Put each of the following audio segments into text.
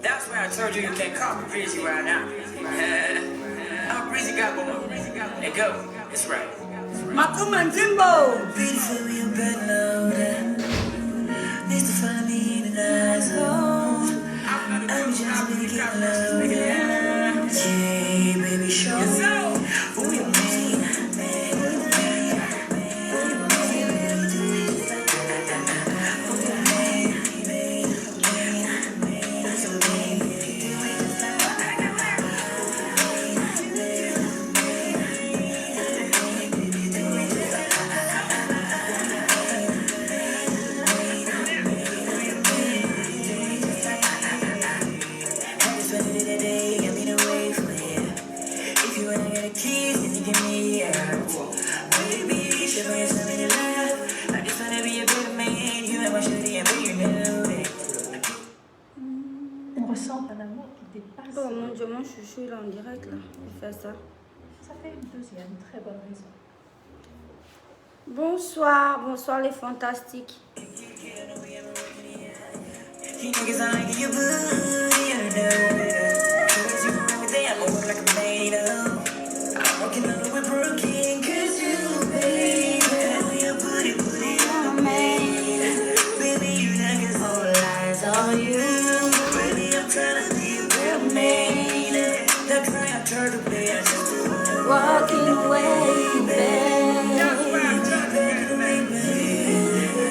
That's why I told you you can't call me Breezy right now. I'm Breezy Gabbo. Hey, go. It's right. Makuma Jimbo. Beautiful, you better know that. Needs to find me in the night zone. I'm just making love. Yeah, baby, show me who you mean. On ressent un amour qui dépasse. Oh mon Dieu, mon chouchou, il est en direct là. Il fait ça. Ça fait une deuxième très bonne raison. Bonsoir, bonsoir les fantastiques. Walking away, babe.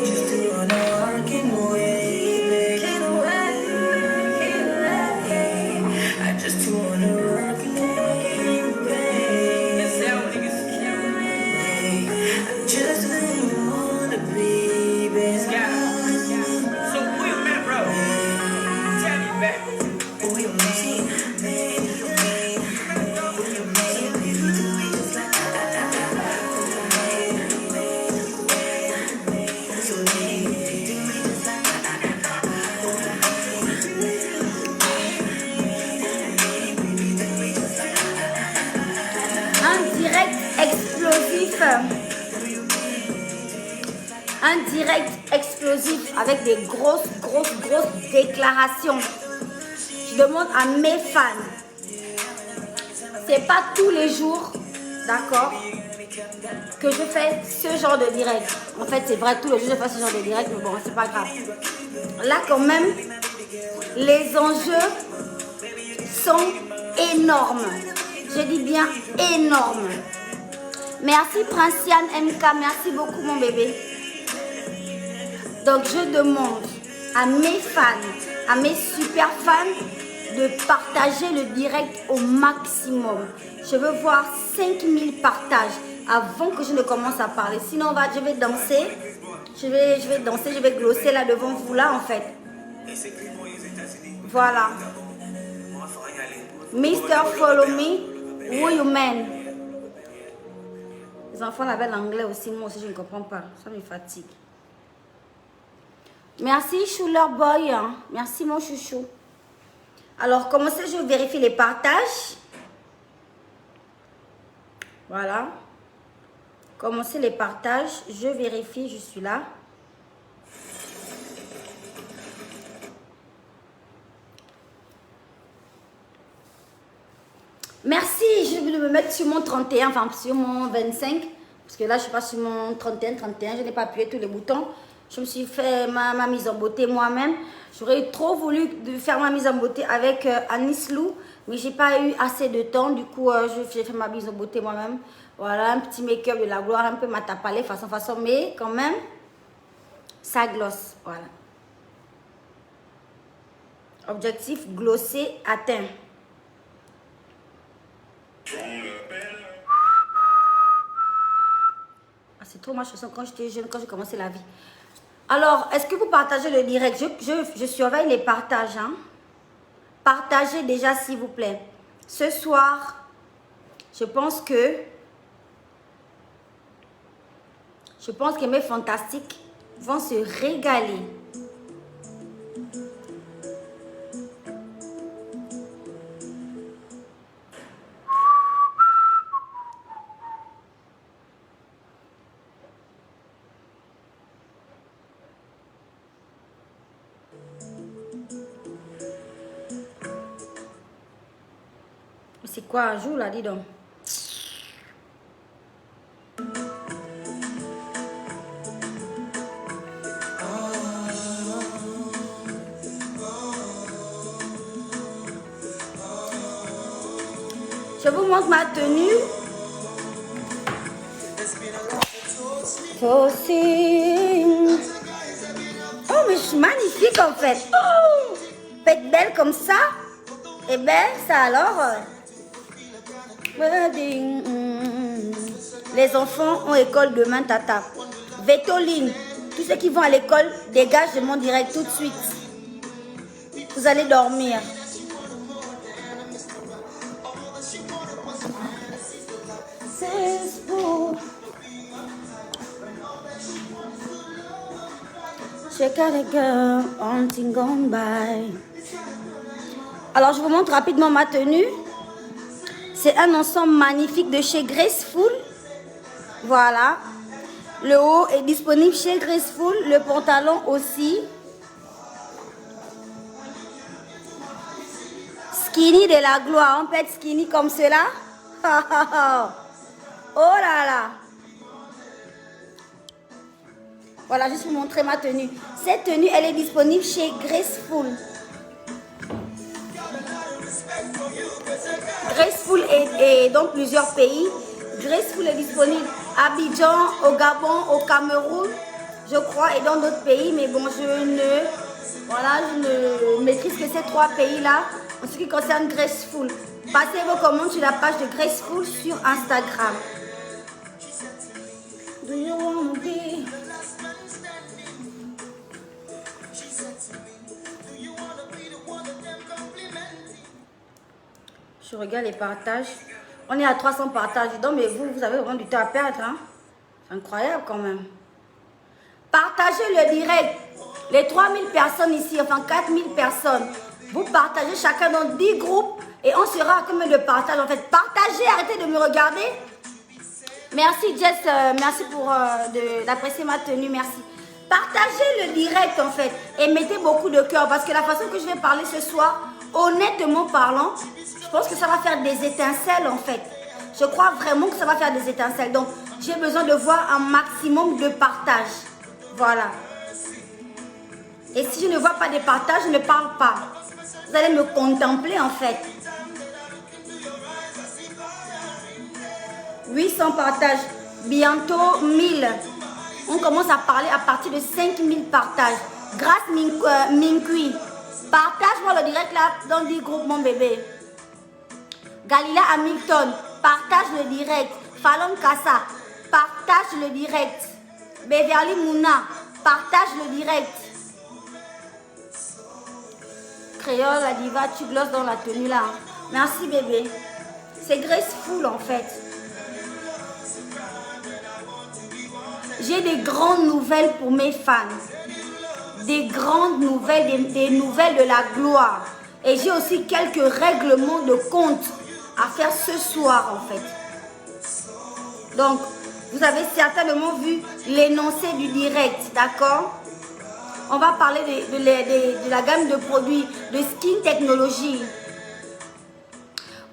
Just wanna walking away, I just wanna work away, I just wanna be, baby. So who you met, bro? Tell me back. Who you met? Un direct explosif. Un direct explosif avec des grosses déclarations. Je demande à mes fans. C'est pas tous les jours, d'accord, que je fais ce genre de direct. En fait, c'est vrai, tous les jours je fais ce genre de direct, mais bon, c'est pas grave. Là, quand même, les enjeux sont énormes. Je dis bien énormes. Merci Princiane MK, merci beaucoup mon bébé. Donc je demande à mes fans, à mes super fans de partager le direct au maximum. Je veux voir 5000 partages avant que je ne commence à parler. Sinon je vais danser. Je vais danser, je vais glosser là devant vous là en fait. Voilà. Mister Follow Me, who you man? Les enfants avaient l'anglais aussi, moi aussi je ne comprends pas. Ça me fatigue. Merci Schuler Boy. Merci mon chouchou. Alors, commencez, je vérifie les partages. Voilà. Commencez les partages. Je vérifie, je suis là. Merci, je vais me mettre sur mon 31, enfin sur mon 25. Parce que là, je ne suis pas sur mon 31. Je n'ai pas appuyé tous les boutons. Je me suis fait ma mise en beauté moi-même. J'aurais trop voulu faire ma mise en beauté avec Anis Lou. Mais je n'ai pas eu assez de temps. Du coup, j'ai fait ma mise en beauté moi-même. Voilà, un petit make-up de la gloire, un peu matapalé, façon. Mais quand même, ça glosse. Voilà. Objectif glossé atteint. Ah, c'est trop ma chanson quand j'étais jeune, quand j'ai commencé la vie. Alors, est-ce que vous partagez le direct? Je surveille les partages. Hein? Partagez déjà, s'il vous plaît. Ce soir, je pense que mes fantastiques vont se régaler. C'est quoi un jour là, dis donc. Je vous montre ma tenue. Oh, mais je suis magnifique en fait. Oh, être belle comme ça. Et ben, ça alors. Les enfants ont école demain, tata. Vétoline, tous ceux qui vont à l'école, dégagent de mon direct tout de suite. Vous allez dormir. Check out a girl, hunting gone by. Alors, je vous montre rapidement ma tenue. C'est un ensemble magnifique de chez Graceful. Voilà. Le haut est disponible chez Graceful. Le pantalon aussi. Skinny de la gloire. On peut être skinny comme cela. Oh là là. Voilà, juste pour montrer ma tenue. Cette tenue, elle est disponible chez Graceful. Graceful est dans plusieurs pays. Graceful est disponible à Abidjan, au Gabon, au Cameroun, je crois, et dans d'autres pays. Mais bon, je ne maîtrise que ces 3 pays-là en ce qui concerne Graceful. Passez vos commandes sur la page de Graceful sur Instagram. Do you wanna be? Je regarde les partages. On est à 300 partages. Donc, mais vous avez vraiment du temps à perdre. Hein? C'est incroyable quand même. Partagez le direct. Les 3000 personnes ici, enfin 4000 personnes. Vous partagez chacun dans 10 groupes. Et on sera à combien de partages en fait. Partagez, arrêtez de me regarder. Merci Jess, merci pour d'apprécier ma tenue, merci. Partagez le direct en fait. Et mettez beaucoup de cœur. Parce que la façon que je vais parler ce soir, honnêtement parlant, je pense que ça va faire des étincelles en fait. Je crois vraiment que ça va faire des étincelles. Donc, j'ai besoin de voir un maximum de partage. Voilà. Et si je ne vois pas de partage, je ne parle pas. Vous allez me contempler en fait. 800 partages. Bientôt 1000. On commence à parler à partir de 5000 partages. Grâce Minkui. Partage-moi le direct là dans 10 groupes mon bébé. Galila Hamilton, partage le direct. Fallon Kassa, partage le direct. Beverly Mouna, partage le direct. Créole, la diva, tu glosses dans la tenue là. Merci bébé. C'est Graceful en fait. J'ai des grandes nouvelles pour mes fans. Des grandes nouvelles, des nouvelles de la gloire. Et j'ai aussi quelques règlements de compte à faire ce soir en fait. Donc, vous avez certainement vu l'énoncé du direct, d'accord? On va parler de la gamme de produits de Skin Technology.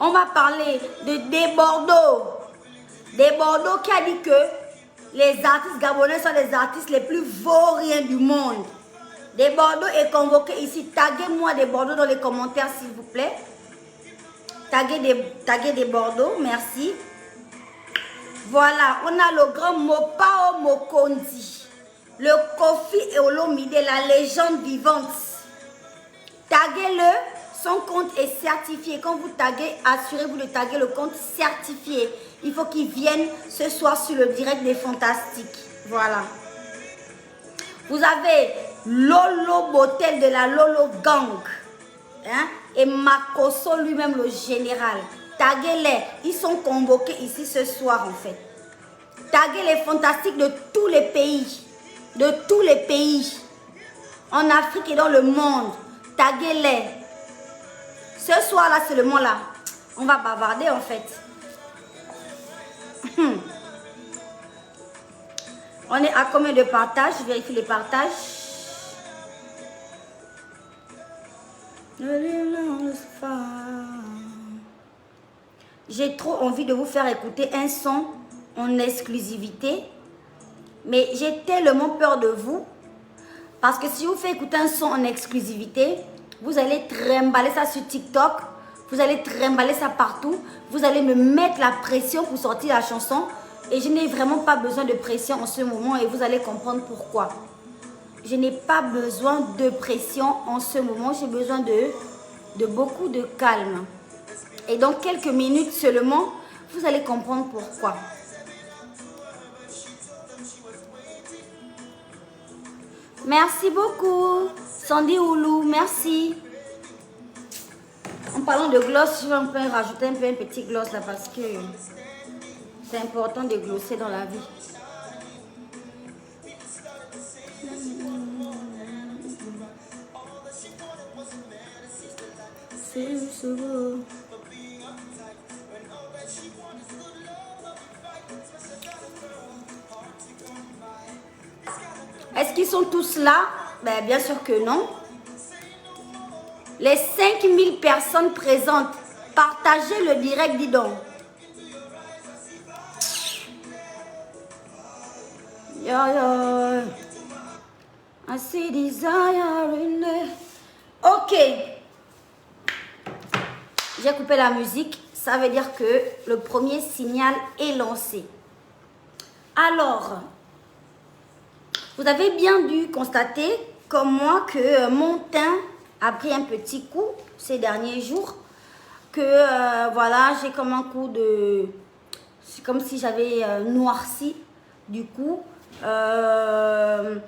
On va parler de Desbordeaux. Desbordeaux qui a dit que les artistes gabonais sont les artistes les plus vauriens du monde. Desbordeaux est convoqué ici. Taguez-moi Desbordeaux dans les commentaires s'il vous plaît. Taguez Desbordeaux, merci. Voilà, on a le grand Mopao Mokondi. Le Kofi Olomide, la légende vivante. Taguez-le, son compte est certifié. Quand vous taguez, assurez-vous de taguer le compte certifié. Il faut qu'il vienne ce soir sur le direct des Fantastiques. Voilà. Vous avez Lolo Botel de la Lolo Gang. Hein? Et Makoso lui-même, le général. Taguez-les. Ils sont convoqués ici ce soir en fait. Taguez les Fantastiques de tous les pays. De tous les pays. En Afrique et dans le monde. Taguez-les. Ce soir-là, seulement là, on va bavarder en fait. On est à combien de partages? Je vérifie les partages. j'ai trop envie de vous faire écouter un son en exclusivité. Mais j'ai tellement peur de vous. Parce que si je vous fais écouter un son en exclusivité, vous allez trimballer ça sur TikTok. Vous allez trimballer ça partout. Vous allez me mettre la pression pour sortir la chanson. Et je n'ai vraiment pas besoin de pression en ce moment. Et vous allez comprendre pourquoi. Je n'ai pas besoin de pression en ce moment. J'ai besoin de beaucoup de calme. Et dans quelques minutes seulement, vous allez comprendre pourquoi. Merci beaucoup. Sandy Oulou, merci. En parlant de gloss, je vais un peu rajouter un petit gloss là parce que c'est important de glosser dans la vie. Est-ce qu'ils sont tous là? Ben, bien sûr que non. Les 5000 personnes présentes, partagez le direct, dis donc. Yo, yo. I see desire in it. Ok. J'ai coupé la musique. Ça veut dire que le premier signal est lancé. Alors, vous avez bien dû constater, comme moi, que mon teint a pris un petit coup ces derniers jours. Que voilà, j'ai comme un coup de... C'est comme si j'avais noirci du coup. Alors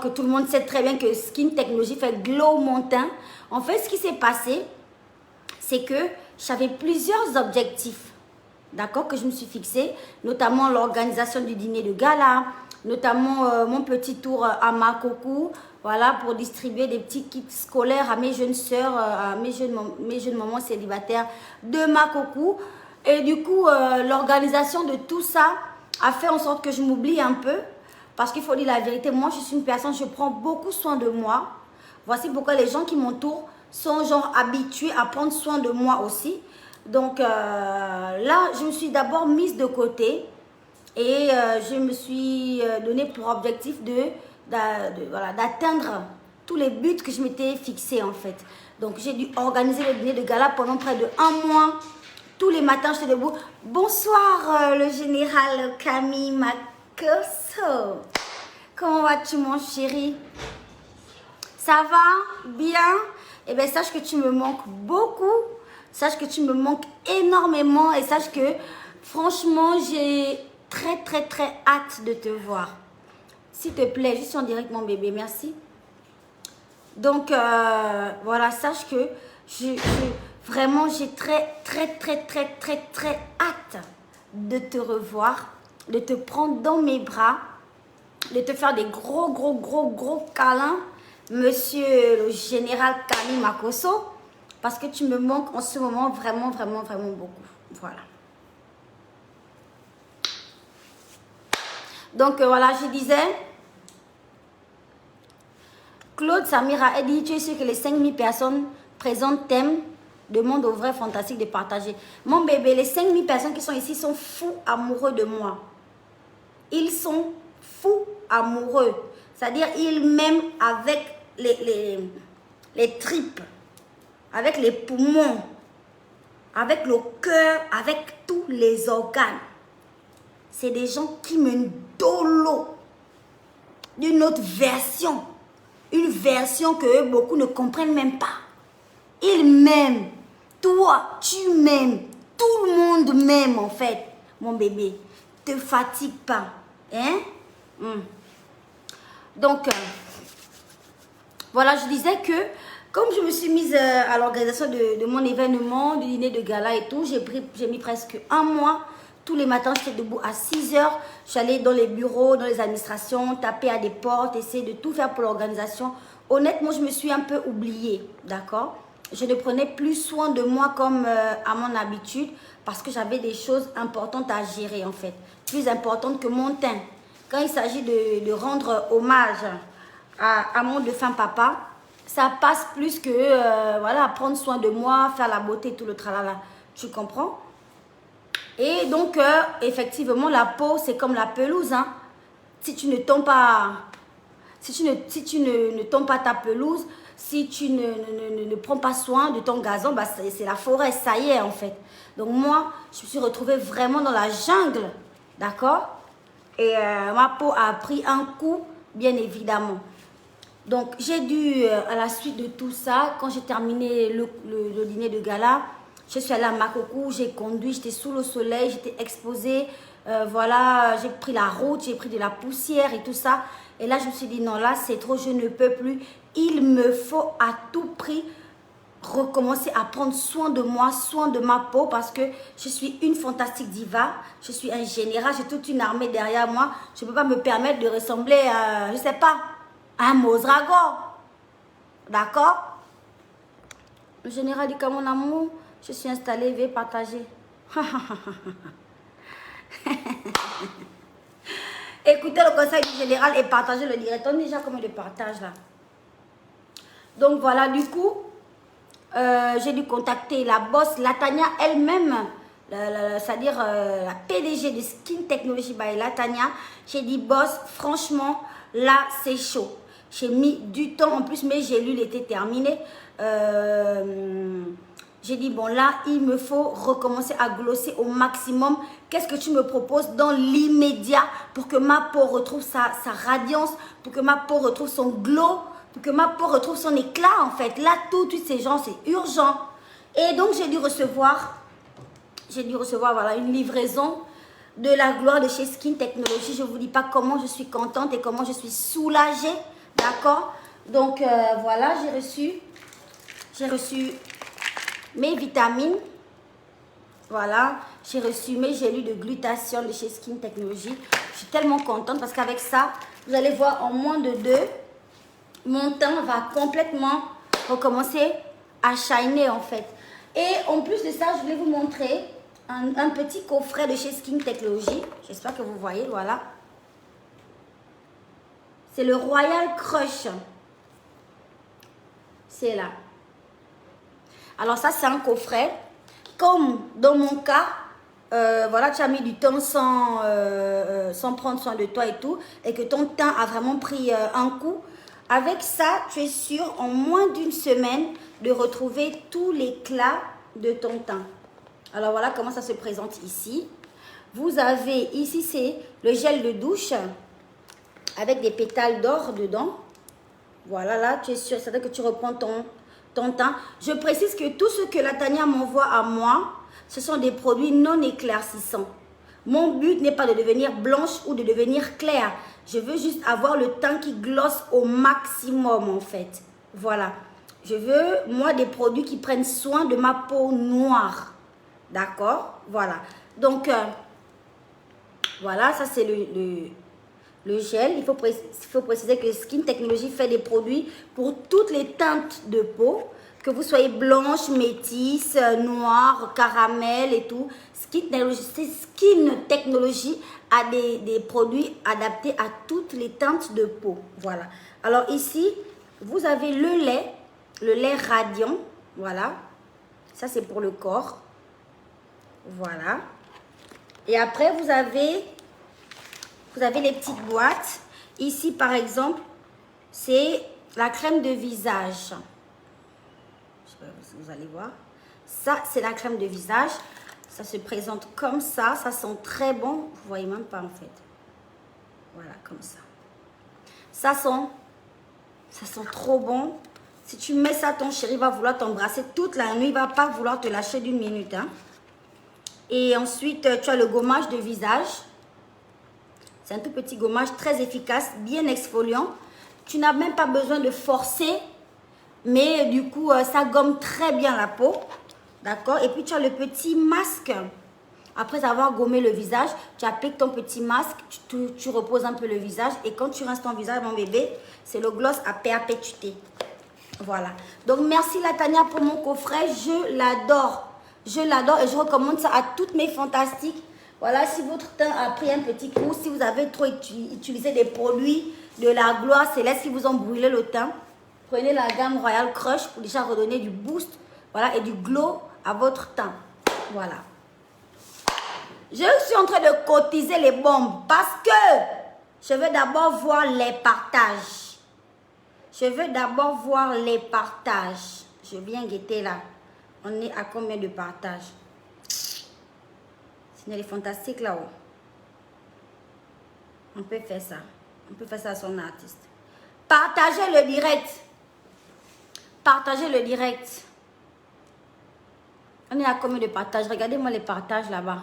que tout le monde sait très bien que Skin Technology fait glow mon teint. En fait, ce qui s'est passé, c'est que j'avais plusieurs objectifs, d'accord, que je me suis fixé, notamment l'organisation du dîner de gala, notamment mon petit tour à Makoko, voilà, pour distribuer des petits kits scolaires à mes jeunes sœurs, à mes jeunes mamans célibataires de Makoko. Et du coup, l'organisation de tout ça a fait en sorte que je m'oublie un peu. Parce qu'il faut dire la vérité, moi je suis une personne, je prends beaucoup soin de moi. Voici pourquoi les gens qui m'entourent sont genre habitués à prendre soin de moi aussi. Donc là, je me suis d'abord mise de côté. Et je me suis donné pour objectif d'atteindre tous les buts que je m'étais fixés en fait. Donc j'ai dû organiser le dîner de gala pendant près de 1 mois. Tous les matins, j'étais debout. Bonsoir le général Camille Makosso. Comment vas-tu mon chéri? Ça va? Bien? Eh bien, sache que tu me manques beaucoup. Sache que tu me manques énormément. Et sache que franchement, j'ai très hâte de te voir. S'il te plaît, je suis en direct mon bébé, merci. Donc voilà, sache que vraiment j'ai très hâte de te revoir, de te prendre dans mes bras, de te faire des gros câlins, monsieur le général Kali Makosso, parce que tu me manques en ce moment vraiment beaucoup. Voilà. Donc voilà, je disais, Claude Samira a dit, tu es sûr que les 5000 personnes présentes t'aiment, demande au vrai fantastique de partager. Mon bébé, les 5000 personnes qui sont ici sont fous amoureux de moi. Ils sont fous amoureux. C'est-à-dire, ils m'aiment avec les tripes, avec les poumons, avec le cœur, avec tous les organes. C'est des gens qui me dolo d'une autre version. Une version que beaucoup ne comprennent même pas. Ils m'aiment. Toi, tu m'aimes. Tout le monde m'aime en fait. Mon bébé, te fatigue pas. Hein? Donc, voilà, je disais que comme je me suis mise à l'organisation de mon événement, du dîner de gala et tout, j'ai mis presque 1 mois. Tous les matins, j'étais debout à 6 heures. J'allais dans les bureaux, dans les administrations, taper à des portes, essayer de tout faire pour l'organisation. Honnêtement, je me suis un peu oubliée, d'accord? Je ne prenais plus soin de moi comme à mon habitude parce que j'avais des choses importantes à gérer en fait. Plus importantes que mon teint. Quand il s'agit de rendre hommage à mon défunt papa, ça passe plus que voilà, prendre soin de moi, faire la beauté, tout le tralala. Tu comprends? Et donc, effectivement, la peau, c'est comme la pelouse. Hein. Si tu ne tombes pas, si tu ne tombes pas ta pelouse, si tu ne prends pas soin de ton gazon, bah, c'est la forêt, ça y est en fait. Donc moi, je me suis retrouvée vraiment dans la jungle, d'accord? Et ma peau a pris un coup, bien évidemment. Donc j'ai dû, à la suite de tout ça, quand j'ai terminé le dîner de gala, je suis allée à Makoko, j'ai conduit, j'étais sous le soleil, j'étais exposée. Voilà, j'ai pris la route, j'ai pris de la poussière et tout ça. Et là, je me suis dit, non, là, c'est trop, je ne peux plus. Il me faut à tout prix recommencer à prendre soin de moi, soin de ma peau, parce que je suis une fantastique diva, je suis un général, j'ai toute une armée derrière moi. Je ne peux pas me permettre de ressembler à, je ne sais pas, à un Mozrago. D'accord? Le général dit, comme mon amour, je suis installée, veuillez partager. Écoutez le conseil du général et partagez le direct. On est déjà combien de partages là? Donc voilà, du coup, j'ai dû contacter la boss, Latania elle-même, c'est-à-dire la PDG de Skin Technology by Latania. J'ai dit, boss, franchement, là, c'est chaud. J'ai mis du temps en plus, mais j'ai lu l'été terminé. J'ai dit, bon là, il me faut recommencer à glosser au maximum. Qu'est-ce que tu me proposes dans l'immédiat pour que ma peau retrouve sa radiance, pour que ma peau retrouve son glow, pour que ma peau retrouve son éclat en fait. Là, toutes ces gens, c'est urgent. Et donc, j'ai dû recevoir voilà, une livraison de la gloire de chez Skin Technology. Je ne vous dis pas comment je suis contente et comment je suis soulagée. D'accord? Donc, voilà, j'ai reçu mes vitamines, voilà, j'ai reçu mes gélules de glutathione de chez Skin Technology. Je suis tellement contente parce qu'avec ça, vous allez voir en moins de 2, mon teint va complètement recommencer à shiner en fait. Et en plus de ça, je voulais vous montrer un petit coffret de chez Skin Technology. J'espère que vous voyez, voilà. C'est le Royal Crush. C'est là. Alors ça, c'est un coffret. Comme dans mon cas, voilà, tu as mis du temps sans prendre soin de toi et tout, et que ton teint a vraiment pris un coup. Avec ça, tu es sûr en moins d'une semaine de retrouver tout l'éclat de ton teint. Alors voilà comment ça se présente ici. Vous avez ici, c'est le gel de douche avec des pétales d'or dedans. Voilà, là, tu es sûr, c'est-à-dire que tu reprends ton teint. Je précise que tout ce que Latania m'envoie à moi, ce sont des produits non éclaircissants. Mon but n'est pas de devenir blanche ou de devenir claire. Je veux juste avoir le teint qui glosse au maximum en fait. Voilà. Je veux, moi, des produits qui prennent soin de ma peau noire. D'accord? Voilà. Donc, voilà, ça c'est le gel. Il faut préciser que Skin Technology fait des produits pour toutes les teintes de peau. Que vous soyez blanche, métisse, noire, caramel et tout. Skin Technology a des produits adaptés à toutes les teintes de peau. Voilà. Alors ici, vous avez le lait radiant. Voilà. Ça, c'est pour le corps. Voilà. Et après, vous avez les petites boîtes. Ici, par exemple, c'est la crème de visage. Je sais pas si vous allez voir. Ça, c'est la crème de visage. Ça se présente comme ça. Ça sent très bon. Vous voyez même pas, en fait. Voilà, comme ça. Ça sent trop bon. Si tu mets ça, ton chéri va vouloir t'embrasser toute la nuit. Il va pas vouloir te lâcher d'une minute. Hein. Et ensuite, tu as le gommage de visage. C'est un tout petit gommage très efficace, bien exfoliant. Tu n'as même pas besoin de forcer, mais du coup, ça gomme très bien la peau. D'accord? Et puis, tu as le petit masque. Après avoir gommé le visage, tu appliques ton petit masque, tu reposes un peu le visage. Et quand tu rinces ton visage, mon bébé, c'est le gloss à perpétuité. Voilà. Donc, merci Latania pour mon coffret. Je l'adore. Je l'adore et je recommande ça à toutes mes fantastiques. Voilà, si votre teint a pris un petit coup, si vous avez trop utilisé des produits de la gloire céleste qui vous ont brûlé le teint, prenez la gamme Royal Crush pour déjà redonner du boost, voilà, et du glow à votre teint. Voilà. Je suis en train de cotiser les bombes parce que je veux d'abord voir les partages. Je veux d'abord voir les partages. Je viens guetter là. On est à combien de partages? Signal est fantastique là-haut. On peut faire ça. On peut faire ça à son artiste. Partagez le direct. Partagez le direct. On est à combien de partages? Regardez-moi les partages là-bas.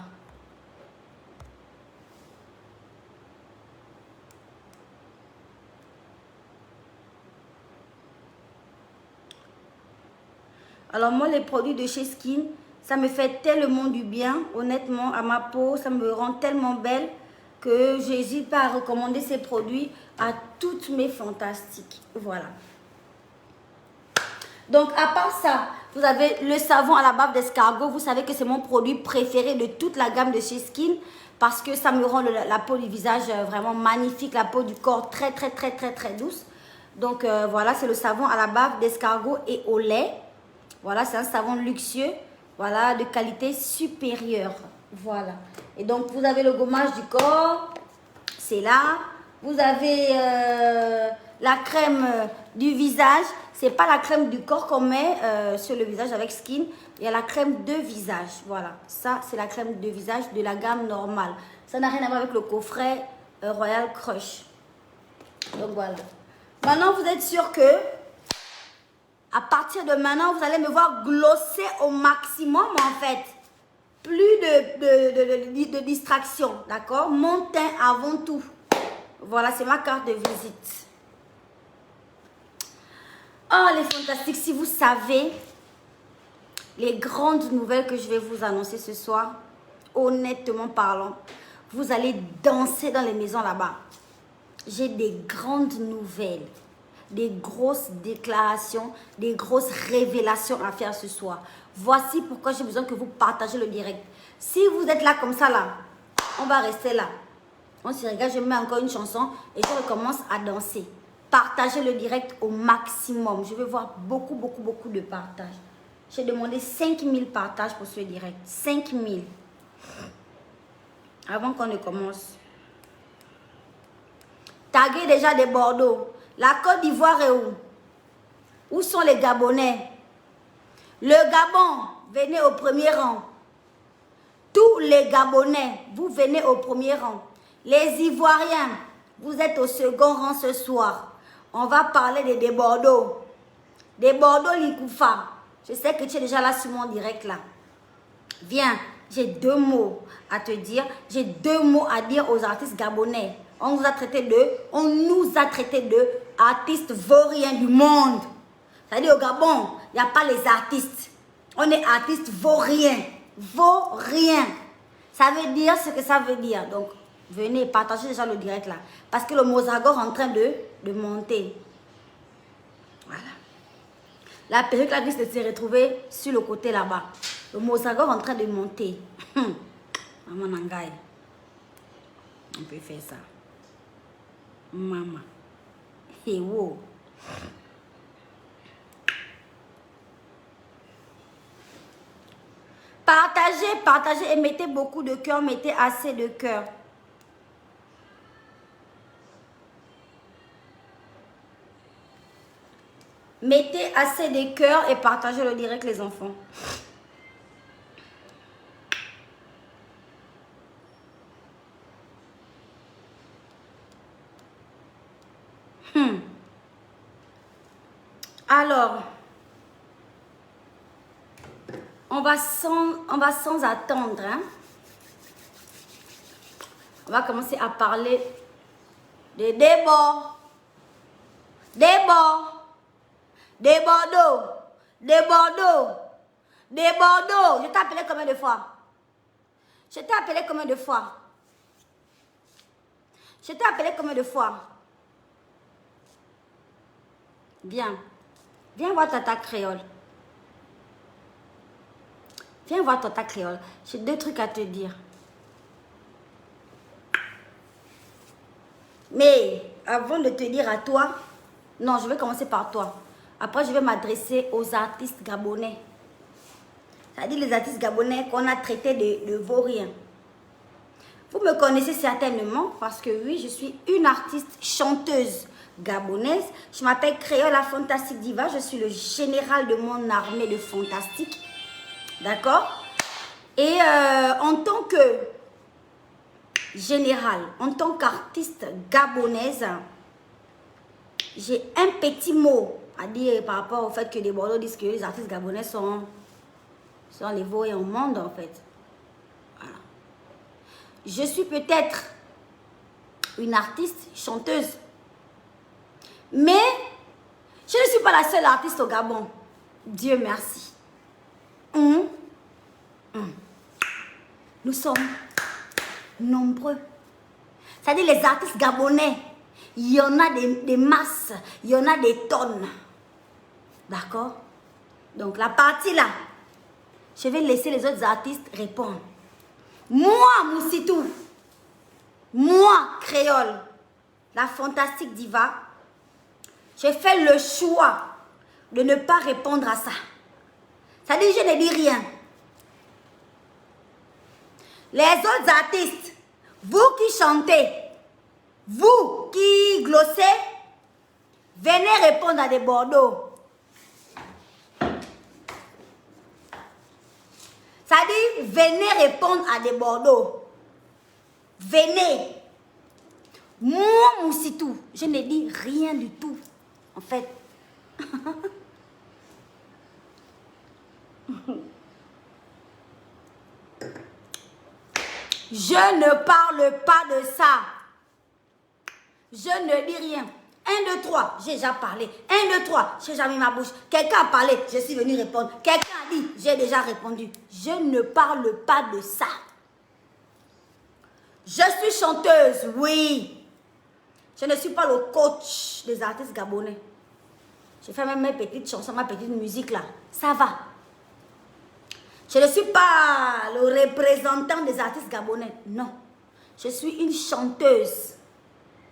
Alors moi, les produits de chez Skin, ça me fait tellement du bien, honnêtement, à ma peau. Ça me rend tellement belle que j'hésite pas à recommander ces produits à toutes mes fantastiques. Voilà. Donc, à part ça, vous avez le savon à la bave d'escargot. Vous savez que c'est mon produit préféré de toute la gamme de chez Skin parce que ça me rend la peau du visage vraiment magnifique, la peau du corps très, très, très, très, très douce. Donc, voilà, c'est le savon à la bave d'escargot et au lait. Voilà, c'est un savon luxueux, voilà, de qualité supérieure. Voilà. Et donc, vous avez le gommage du corps, c'est là. Vous avez la crème du visage. C'est pas la crème du corps qu'on met sur le visage avec Skin. Il y a la crème de visage. Voilà. Ça, c'est la crème de visage de la gamme normale. Ça n'a rien à voir avec le coffret Royal Crush. Donc, voilà. Maintenant, vous êtes sûr que à partir de maintenant, vous allez me voir glosser au maximum, en fait. Plus de distraction, d'accord? Mon teint avant tout. Voilà, c'est ma carte de visite. Oh, les fantastiques, si vous savez les grandes nouvelles que je vais vous annoncer ce soir, honnêtement parlant, vous allez danser dans les maisons là-bas. J'ai des grandes nouvelles, des grosses déclarations, des grosses révélations à faire ce soir. Voici pourquoi j'ai besoin que vous partagez le direct. Si vous êtes là comme ça, là, on va rester là. On se regarde, je mets encore une chanson et je recommence à danser. Partagez le direct au maximum. Je veux voir beaucoup, beaucoup, beaucoup de partages. J'ai demandé 5000 partages pour ce direct. 5000. Avant qu'on ne commence. Taguez déjà des Bordeaux. La Côte d'Ivoire est où? Où sont les Gabonais? Le Gabon, venez au premier rang. Tous les Gabonais, vous venez au premier rang. Les Ivoiriens, vous êtes au second rang ce soir. On va parler des Bordeaux. Des Bordeaux Likoufa. Je sais que tu es déjà là sur mon direct là. Viens, j'ai 2 mots à te dire. J'ai 2 mots à dire aux artistes gabonais. On nous a traité de artistes vauriens du monde. C'est-à-dire au Gabon, il n'y a pas les artistes. On est artistes vauriens. Vauriens. Ça veut dire ce que ça veut dire. Donc, venez, partagez déjà le direct là. Parce que le Mozagor est en train de monter. Voilà. La perruque là risque de se retrouver sur le côté là-bas. Le Mozagor est en train de monter. Maman Nangaï. On peut faire ça. Maman. Hey, wow. Partagez, partagez et mettez beaucoup de cœur, mettez assez de cœur. Mettez assez de cœur et partagez le direct les enfants. Alors, on va sans attendre. Hein? On va commencer à parler de débords. Des Bordeaux. Je t'ai appelé combien de fois? Je t'ai appelé combien de fois? Viens voir Tata Créole. J'ai 2 trucs à te dire. Mais avant de te dire à toi, non, je vais commencer par toi. Après, je vais m'adresser aux artistes gabonais. C'est-à-dire les artistes gabonais qu'on a traités de vauriens. Vous me connaissez certainement parce que oui, je suis une artiste chanteuse gabonaise. Je m'appelle Créole la Fantastique Diva. Je suis le général de mon armée de fantastique. D'accord? Et en tant que général, en tant qu'artiste gabonaise, j'ai un petit mot à dire par rapport au fait que les Bordeaux disent que les artistes gabonais sont les veaux et au monde en fait. Voilà. Je suis peut-être une artiste chanteuse, mais je ne suis pas la seule artiste au Gabon. Dieu merci. Nous sommes nombreux. C'est-à-dire les artistes gabonais, il y en a des masses, il y en a des tonnes. D'accord? Donc la partie là, je vais laisser les autres artistes répondre. Moi, Moussitou, moi, Créole, la Fantastique Diva, j'ai fait le choix de ne pas répondre à ça. C'est-à-dire je ne dis rien. Les autres artistes, vous qui chantez, vous qui glossez, venez répondre à des Bordeaux. C'est-à-dire, venez répondre à des Bordeaux. Venez. Moi, Moussitou, je ne dis rien du tout, en fait. Je ne parle pas de ça. Je ne dis rien. 1, 2, 3, j'ai déjà parlé. 1, 2, 3, j'ai déjà mis ma bouche. Quelqu'un a parlé, je suis venue répondre. Quelqu'un a dit, j'ai déjà répondu. Je ne parle pas de ça. Je suis chanteuse, oui. Je ne suis pas le coach des artistes gabonais. Je fais même mes petites chansons, ma petite musique là. Ça va. Je ne suis pas le représentant des artistes gabonais. Non. Je suis une chanteuse.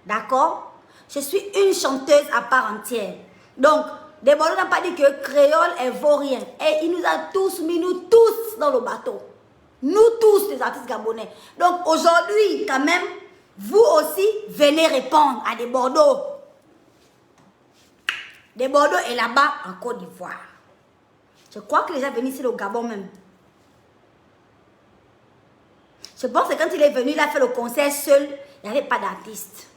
D'accord? Je suis une chanteuse à part entière. Donc, des Bordeaux n'a pas dit que Créole est vaurien. Et il nous a tous mis, nous tous, dans le bateau. Nous tous, les artistes gabonais. Donc, aujourd'hui, quand même, vous aussi, venez répondre à des Bordeaux. Des Bordeaux est là-bas en Côte d'Ivoire. Je crois que les gens venus ici au Gabon même. Je pense que quand il est venu, il a fait le concert seul. Il n'y avait pas d'artiste.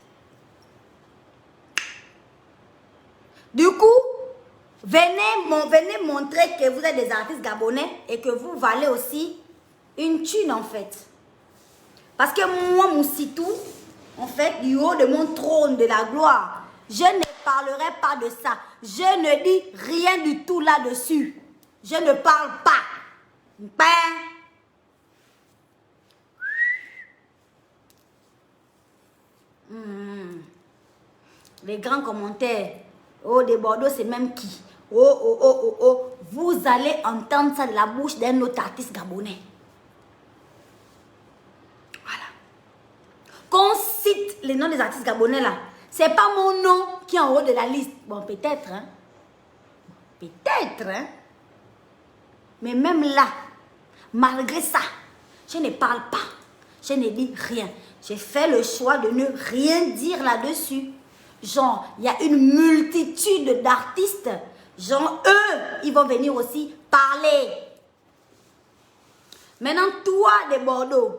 Du coup, venez montrer que vous êtes des artistes gabonais et que vous valez aussi une thune en fait. Parce que moi, Moussitou, en fait, du haut de mon trône de la gloire, je ne parlerai pas de ça. Je ne dis rien du tout là-dessus. Je ne parle pas. Ben. Les grands commentaires. Oh, des Bordeaux, c'est même qui? Oh. Vous allez entendre ça de la bouche d'un autre artiste gabonais. Voilà. Qu'on cite les noms des artistes gabonais là, c'est pas mon nom qui est en haut de la liste. Bon, peut-être, hein. Peut-être, hein. Mais même là, malgré ça, je ne parle pas. Je ne dis rien. J'ai fait le choix de ne rien dire là-dessus. Genre, il y a une multitude d'artistes. Genre, eux, ils vont venir aussi parler. Maintenant, toi, des Bordeaux.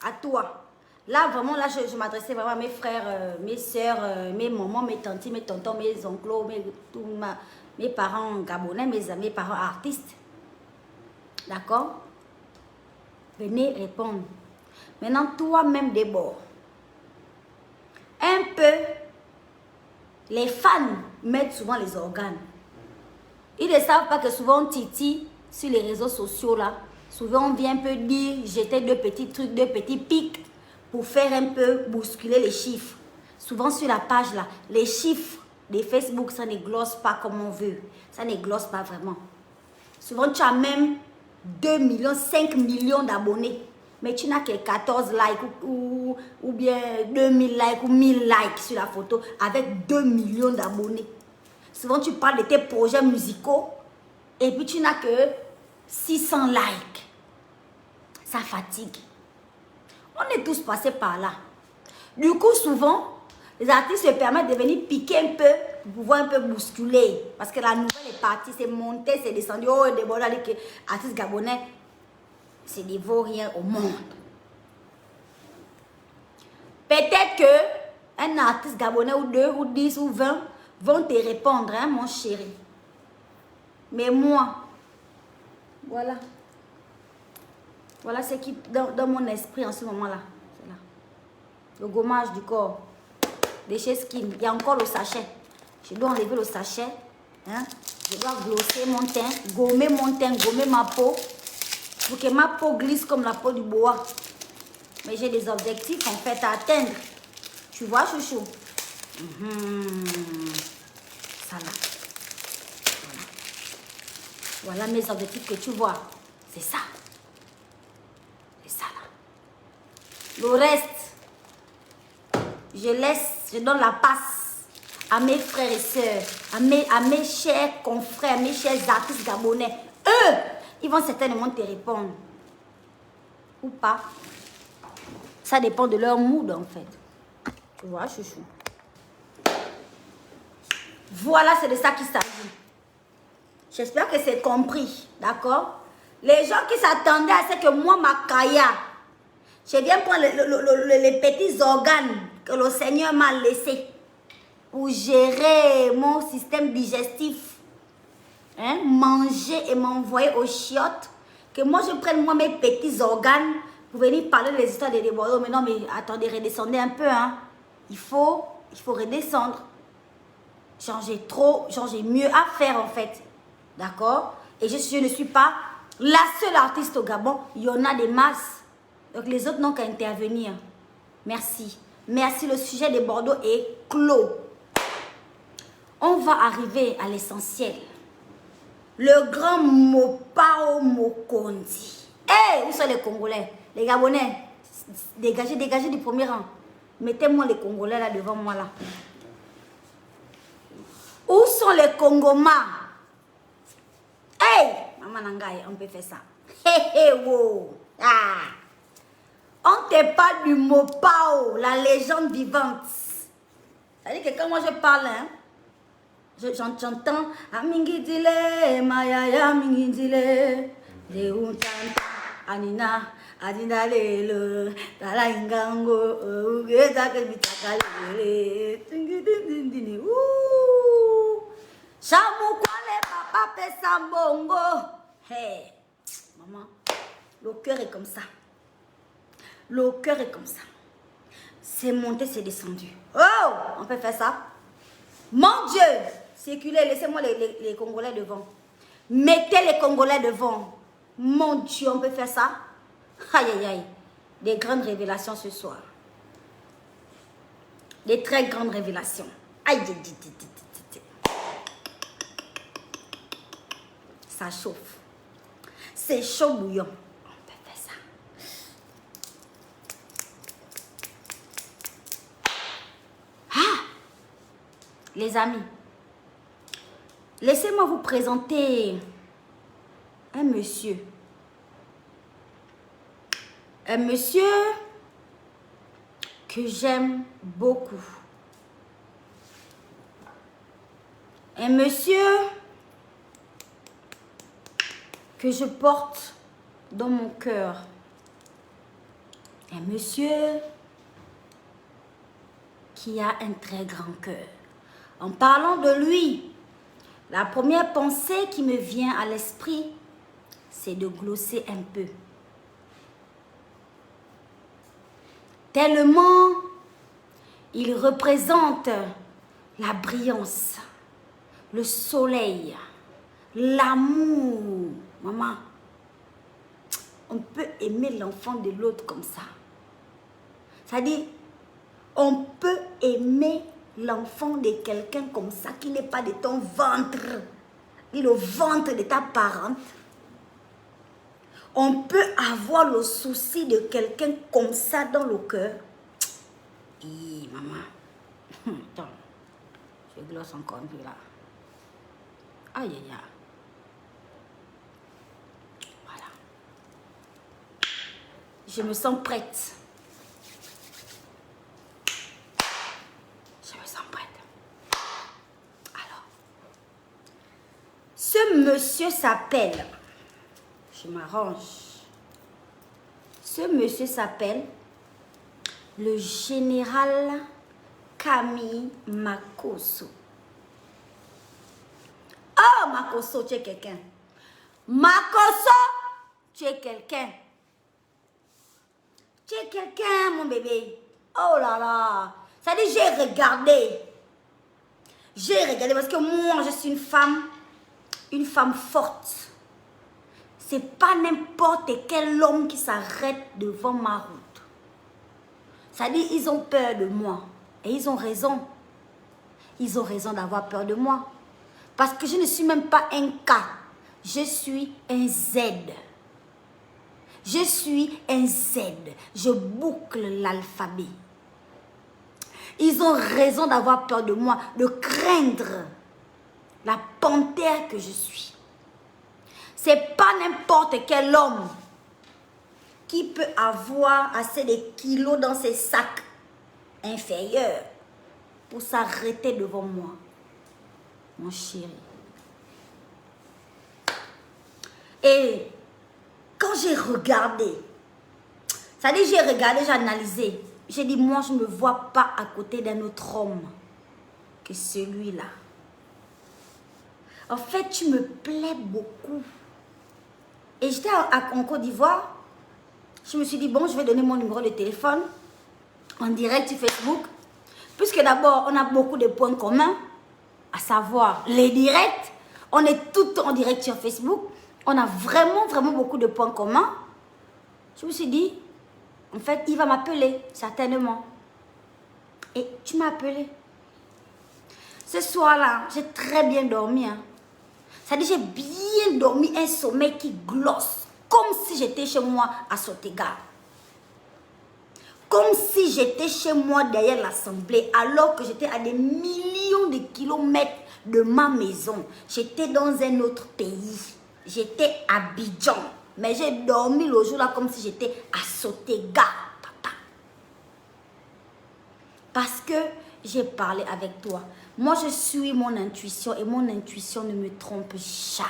À toi. Là, vraiment, là, je m'adressais vraiment à mes frères, mes soeurs, mes mamans, mes tantes, mes tontons, mes oncles, mes parents gabonais, mes parents artistes. D'accord? Venez répondre. Maintenant, toi-même, des bords. Un peu, les fans mettent souvent les organes. Ils ne savent pas que souvent, Titi, sur les réseaux sociaux, là, souvent on vient un peu dire, jeter deux petits trucs, deux petits pics, pour faire un peu bousculer les chiffres. Souvent sur la page, là, les chiffres des Facebook, ça ne glosse pas comme on veut. Ça ne glosse pas vraiment. Souvent, tu as même 2 millions, 5 millions d'abonnés. Mais tu n'as que 14 likes ou bien 2000 likes ou 1000 likes sur la photo avec 2 millions d'abonnés. Souvent, tu parles de tes projets musicaux et puis tu n'as que 600 likes. Ça fatigue. On est tous passés par là. Du coup, souvent, les artistes se permettent de venir piquer un peu pour pouvoir un peu bousculer. Parce que la nouvelle est partie, c'est monté, c'est descendu. Oh, des bons artistes gabonais, c'est des vauriens au monde. Peut-être que un artiste gabonais ou 2 ou 10 ou 20 vont te répondre, hein, mon chéri. Mais moi, voilà. Voilà ce qui dans mon esprit en ce moment-là. C'est là. Le gommage du corps. De chez Skin. Il y a encore le sachet. Je dois enlever le sachet. Hein? Je dois glosser mon teint, gommer ma peau. Pour que ma peau glisse comme la peau du bois. Mais j'ai des objectifs en fait à atteindre. Tu vois, chouchou? Ça là. Voilà mes objectifs que tu vois. C'est ça. C'est ça là. Le reste, je donne la passe à mes frères et sœurs, à mes chers confrères, mes chers artistes gabonais. Eux, ils vont certainement te répondre. Ou pas. Ça dépend de leur mood en fait. Tu vois, chouchou. Voilà, c'est de ça qu'il s'agit. J'espère que c'est compris, d'accord? Les gens qui s'attendaient à ce que moi, ma kaya, je viens prendre les petits organes que le Seigneur m'a laissés pour gérer mon système digestif, hein? Manger et m'envoyer aux chiottes, que moi je prenne moi mes petits organes pour venir parler des histoires des débordements. Mais non, mais attendez, redescendez un peu, hein? Il faut redescendre. J'ai mieux à faire en fait. D'accord? Et je ne suis pas la seule artiste au Gabon. Il y en a des masses. Donc les autres n'ont qu'à intervenir. Merci. Merci, le sujet des Bordeaux est clos. On va arriver à l'essentiel. Le grand Mopao Mokondi. Hé, où sont les Congolais? Les Gabonais, dégagez du premier rang. Mettez-moi les Congolais là devant moi là. Où sont les Congomas? Hey, Maman Nangaï, on peut faire ça. Hey, wow. Ah. On te parle du Mopao, la légende vivante. C'est-à-dire que quand moi je parle, hein, j'entends Amingidile, Mayaya Mingidile, de Untanta, Anina, Adina Lelo, Tala Ingango, Ugeta Kebitakalele, Tingidindini, Chamou Kwale, Papa Pesambongo. Hey, maman, le cœur est comme ça. Le cœur est comme ça. C'est monté, c'est descendu. Oh, on peut faire ça. Mon Dieu, circulez, laissez-moi les Congolais devant. Mettez les Congolais devant. Mon Dieu, on peut faire ça. Aïe, aïe, aïe. Des grandes révélations ce soir. Des très grandes révélations. Aïe, aïe, aïe, aïe, aïe. Ça chauffe. C'est chaud bouillon. On peut faire ça. Ah! Les amis, laissez-moi vous présenter un monsieur. Un monsieur que j'aime beaucoup. Un monsieur que je porte dans mon cœur. Un monsieur qui a un très grand cœur. En parlant de lui, la première pensée qui me vient à l'esprit, c'est de glosser un peu. Tellement il représente la brillance, le soleil, l'amour. Maman, on peut aimer l'enfant de l'autre comme ça. C'est-à-dire, on peut aimer l'enfant de quelqu'un comme ça qui n'est pas de ton ventre, ni le ventre de ta parente. On peut avoir le souci de quelqu'un comme ça dans le cœur. Et maman, attends, je glosse encore un peu là. Aïe, aïe, aïe. Voilà. Je me sens prête monsieur s'appelle, je m'arrange, ce monsieur s'appelle le général Camille Makosso. Oh, Makosso, tu es quelqu'un. Makosso, tu es quelqu'un. Tu es quelqu'un, mon bébé. Oh là là. Ça dit, j'ai regardé. J'ai regardé parce que moi, je suis une femme forte. C'est pas n'importe quel homme qui s'arrête devant ma route. Ça dit, ils ont peur de moi. Et ils ont raison. Ils ont raison d'avoir peur de moi. Parce que je ne suis même pas un K. Je suis un Z. Je suis un Z. Je boucle l'alphabet. Ils ont raison d'avoir peur de moi, de craindre la panthère que je suis. C'est pas n'importe quel homme qui peut avoir assez de kilos dans ses sacs inférieurs pour s'arrêter devant moi, mon chéri. Et quand j'ai regardé, ça dit j'ai regardé, j'ai analysé, j'ai dit moi je ne me vois pas à côté d'un autre homme que celui-là. En fait, tu me plais beaucoup. Et j'étais en Côte d'Ivoire. Je me suis dit, bon, je vais donner mon numéro de téléphone en direct sur Facebook. Puisque d'abord, on a beaucoup de points communs, à savoir les directs. On est tout en direct sur Facebook. On a vraiment, vraiment beaucoup de points communs. Je me suis dit, en fait, il va m'appeler, certainement. Et tu m'as appelé. Ce soir-là, j'ai très bien dormi. Hein. Ça dit, j'ai bien dormi, un sommeil qui glosse. Comme si j'étais chez moi à Sotega. Comme si j'étais chez moi derrière l'Assemblée. Alors que j'étais à des millions de kilomètres de ma maison. J'étais dans un autre pays. J'étais à Abidjan. Mais j'ai dormi le jour-là comme si j'étais à Sotega, papa. Parce que j'ai parlé avec toi. Moi, je suis mon intuition et mon intuition ne me trompe jamais.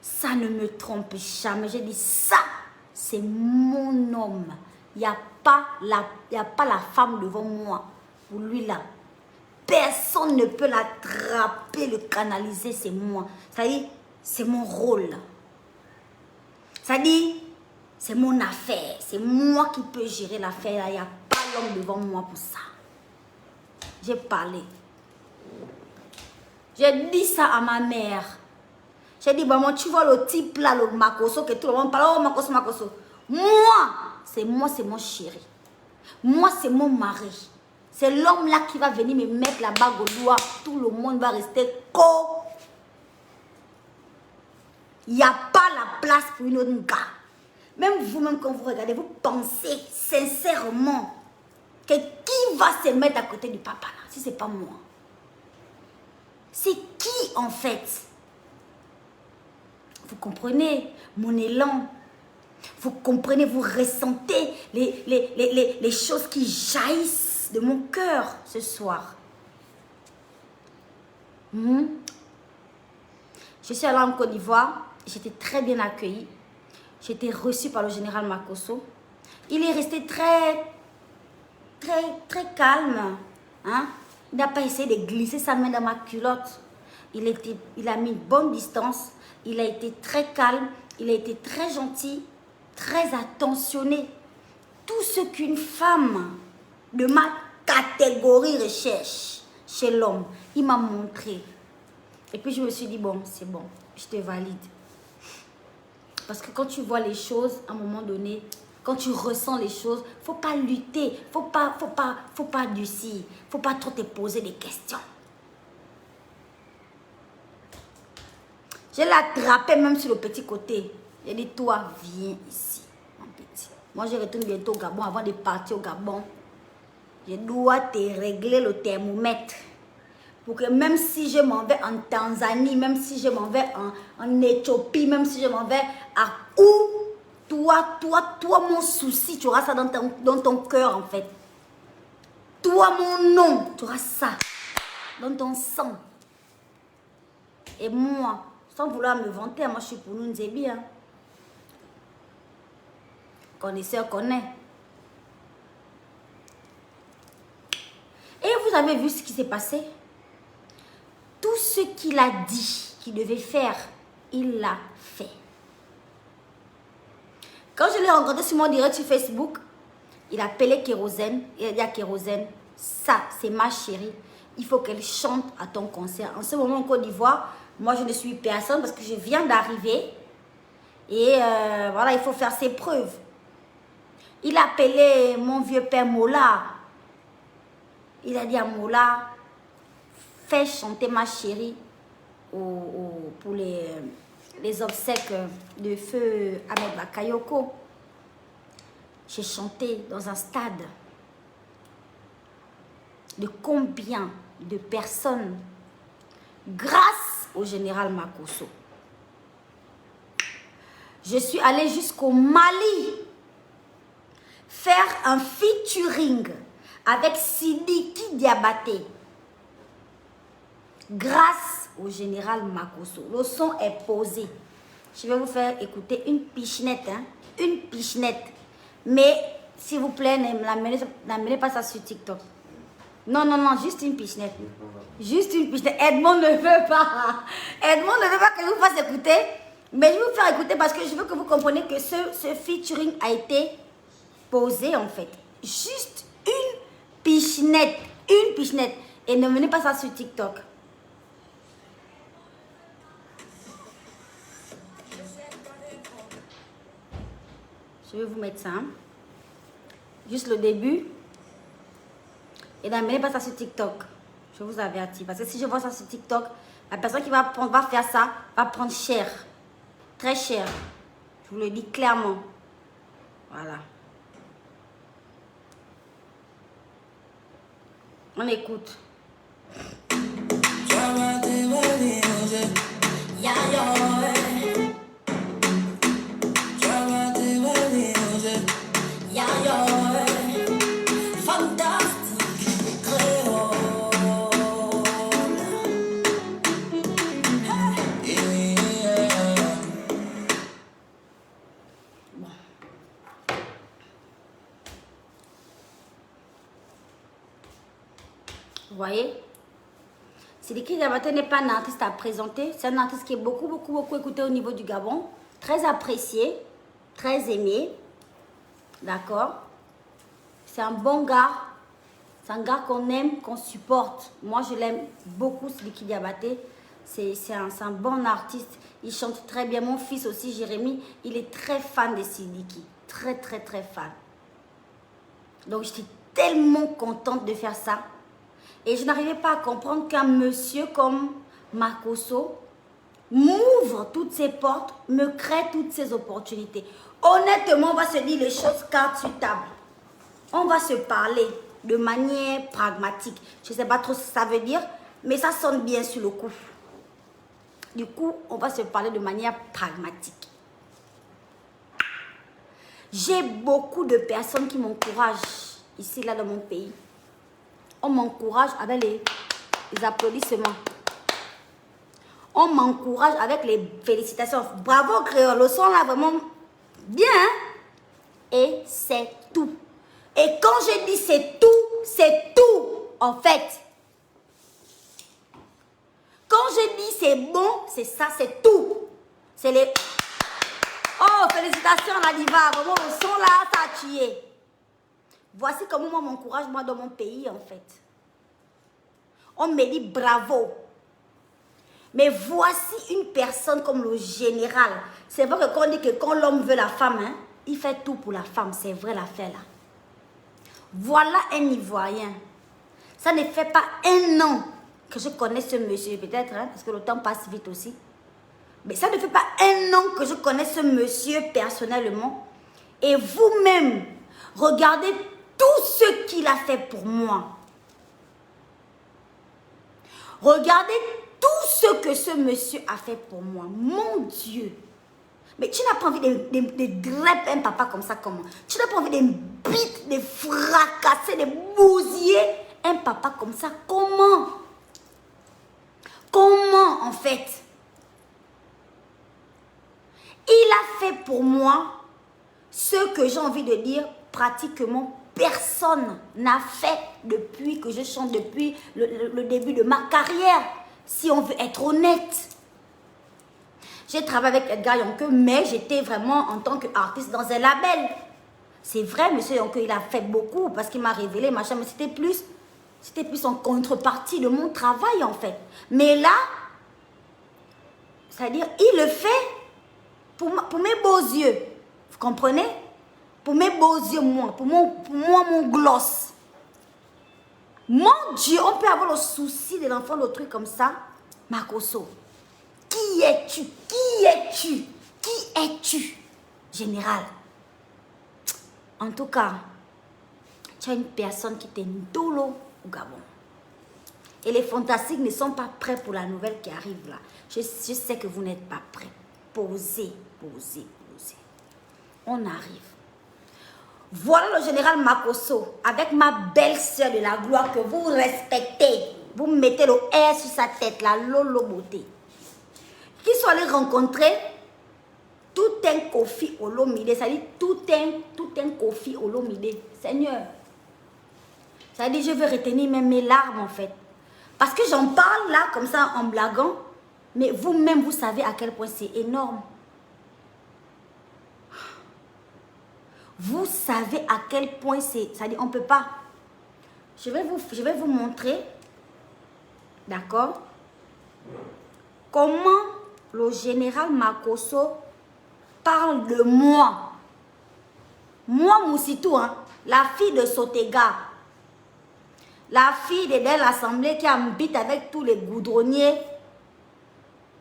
Ça ne me trompe jamais. J'ai dit ça, c'est mon homme. Il n'y a pas la femme devant moi. Pour lui là, personne ne peut l'attraper, le canaliser, c'est moi. Ça dit, c'est mon rôle. Ça dit, c'est mon affaire. C'est moi qui peux gérer l'affaire. Il n'y a pas l'homme devant moi pour ça. J'ai parlé. J'ai dit ça à ma mère. J'ai dit, maman, tu vois le type là, le Makosso, que tout le monde parle, oh Makosso, Makosso. Moi, c'est mon chéri. Moi, c'est mon mari. C'est l'homme là qui va venir me mettre la bague au doigt. Tout le monde va rester co. Il n'y a pas la place pour une autre gars. Même vous-même, quand vous regardez, vous pensez sincèrement que qui va se mettre à côté du papa là, si ce n'est pas moi? C'est qui en fait? Vous comprenez mon élan? Vous comprenez, vous ressentez les choses qui jaillissent de mon cœur ce soir. Je suis allée en Côte d'Ivoire. J'étais très bien accueillie. J'étais reçue par le général Makosso. Il est resté très calme. Hein? Il n'a pas essayé de glisser sa main dans ma culotte. Il a mis une bonne distance. Il a été très calme. Il a été très gentil, très attentionné. Tout ce qu'une femme de ma catégorie recherche chez l'homme, il m'a montré. Et puis je me suis dit, bon, c'est bon, je te valide. Parce que quand tu vois les choses, à un moment donné, quand tu ressens les choses, faut pas lutter, faut pas adoucir, faut pas trop te poser des questions. Je l'ai attrapé même sur le petit côté. J'ai dit, toi, viens ici, mon petit. Moi, je retourne bientôt au Gabon. Avant de partir au Gabon, je dois te régler le thermomètre. Pour que même si je m'en vais en Tanzanie, même si je m'en vais en Éthiopie, même si je m'en vais à où, toi, mon souci, tu auras ça dans ton cœur en fait. Toi, mon nom, tu auras ça dans ton sang. Et moi, sans vouloir me vanter, moi je suis pour nous Nzebi. Hein. Connaisseur connaît. Et vous avez vu ce qui s'est passé? Tout ce qu'il a dit qu'il devait faire, il l'a fait. Quand je l'ai rencontré sur mon direct sur Facebook, il a appelé Kérosène. Il a dit à Kérosène, ça c'est ma chérie. Il faut qu'elle chante à ton concert. En ce moment en Côte d'Ivoire, moi je ne suis personne parce que je viens d'arriver. Et voilà, il faut faire ses preuves. Il a appelé mon vieux père Mola. Il a dit à Mola, fais chanter ma chérie pour les obsèques de feu Ahmed Bakayoko. J'ai chanté dans un stade de combien de personnes grâce au général Makosso. Je suis allée jusqu'au Mali faire un featuring avec Sidiki Diabaté grâce au général Makosso. Le son est posé. Je vais vous faire écouter une pichenette. Hein? Une pichenette. Mais, s'il vous plaît, n'amenez pas ça sur TikTok. Non, non, non, juste une pichenette. Juste une pichenette. Edmond ne veut pas. Edmond ne veut pas que je vous fasse écouter. Mais je vais vous faire écouter parce que je veux que vous compreniez que ce featuring a été posé en fait. Juste une pichenette. Une pichenette. Et ne menez pas ça sur TikTok. Je vais vous mettre ça. Hein. Juste le début. Et n'amenez pas ça sur TikTok. Je vous avertis. Parce que si je vois ça sur TikTok, la personne qui va faire ça va prendre cher. Très cher. Je vous le dis clairement. Voilà. On écoute. Vous voyez, Sidiki Diabaté n'est pas un artiste à présenter. C'est un artiste qui est beaucoup écouté au niveau du Gabon. Très apprécié, très aimé. D'accord? C'est un bon gars. C'est un gars qu'on aime, qu'on supporte. Moi, je l'aime beaucoup, Sidiki Diabaté. C'est un bon artiste. Il chante très bien. Mon fils aussi, Jérémy, il est très fan de Sidiki. Très fan. Donc, j'étais tellement contente de faire ça. Et je n'arrivais pas à comprendre qu'un monsieur comme Makosso m'ouvre toutes ses portes, me crée toutes ses opportunités. Honnêtement, on va se dire les choses cartes sur table. On va se parler de manière pragmatique. Je ne sais pas trop ce que ça veut dire, mais ça sonne bien sur le coup. Du coup, on va se parler de manière pragmatique. J'ai beaucoup de personnes qui m'encouragent ici, là, dans mon pays. On m'encourage avec les applaudissements. On m'encourage avec les félicitations. Bravo, créole. Le son là, vraiment bien. Hein? Et c'est tout. Et quand je dis c'est tout, en fait. Quand je dis c'est bon, c'est ça, c'est tout. C'est les... Oh, félicitations, la diva. Vraiment, le son là, ça a tué. Voici comment moi m'encourage, moi, dans mon pays, en fait. On me dit bravo. Mais voici une personne comme le général. C'est vrai que quand on dit que quand l'homme veut la femme, hein, il fait tout pour la femme. C'est vrai l'affaire là. Voilà un Ivoirien. Ça ne fait pas un an que je connais ce monsieur, peut-être, hein, parce que le temps passe vite aussi. Mais ça ne fait pas un an que je connais ce monsieur personnellement. Et vous-même, regardez tout ce qu'il a fait pour moi. Regardez tout ce que ce monsieur a fait pour moi. Mon Dieu. Mais tu n'as pas envie de draper un papa comme ça, comment? Tu n'as pas envie de bite, de fracasser, de bousiller un papa comme ça, comment? Comment, en fait? Il a fait pour moi ce que j'ai envie de dire, pratiquement personne n'a fait depuis que je chante, depuis le début de ma carrière, si on veut être honnête. J'ai travaillé avec Edgar Yonke, mais j'étais vraiment en tant qu'artiste dans un label. C'est vrai, monsieur Yonke, il a fait beaucoup parce qu'il m'a révélé, machin, mais c'était plus en contrepartie de mon travail, en fait. Mais là, c'est-à-dire, il le fait pour mes beaux yeux. Vous comprenez? Pour mes beaux yeux, moi. Pour moi, mon gloss. Mon Dieu, on peut avoir le souci de l'enfant, le truc comme ça. Makosso, qui es-tu? Qui es-tu? Qui es-tu? Général. En tout cas, tu as une personne qui t'endolo au Gabon. Et les fantastiques ne sont pas prêts pour la nouvelle qui arrive là. Je sais que vous n'êtes pas prêts. Posez, posez, posez. On arrive. Voilà le général Makosso avec ma belle-sœur de la gloire que vous respectez. Vous mettez le R sur sa tête, la Lolo Beauté. Qui sont allés rencontrer tout un Kofi Olomide. C'est-à-dire tout un Kofi Olomide. Seigneur. C'est-à-dire je veux retenir même mes larmes en fait. Parce que j'en parle là comme ça en blaguant. Mais vous-même vous savez à quel point c'est énorme. Vous savez à quel point c'est... C'est-à-dire, on ne peut pas... Je vais vous montrer, d'accord, comment le général Makosso parle de moi. Moi, Moussitou, hein, la fille de Sotega, la fille de l'Assemblée qui habite avec tous les goudronniers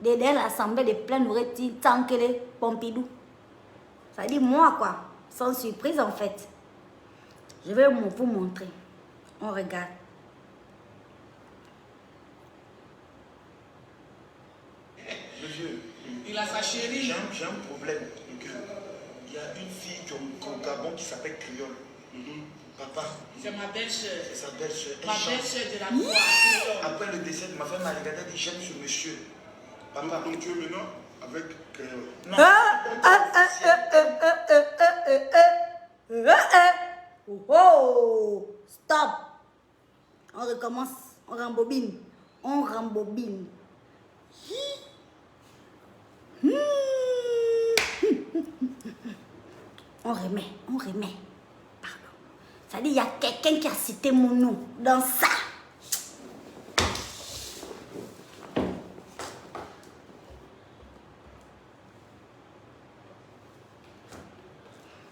de l'Assemblée de Plein-Oretti, Tankele, Pompidou. Ça dit moi, quoi. Sans surprise, en fait. Je vais vous montrer. On regarde. Monsieur, il a sa chérie. J'ai un problème. Il y a une fille au Gabon qui s'appelle Créole. Papa. C'est ma belle-sœur. C'est sa belle-sœur. Ma belle-sœur de la gloire. Après le décès de ma femme, elle regardait des chaînes sur monsieur. Papa. Donc tu es maintenant avec Créole. Non. Oh, stop. On recommence. On rembobine. On rembobine. On remet. On remet. Pardon. Ça dit, il y a quelqu'un qui a cité mon nom dans ça.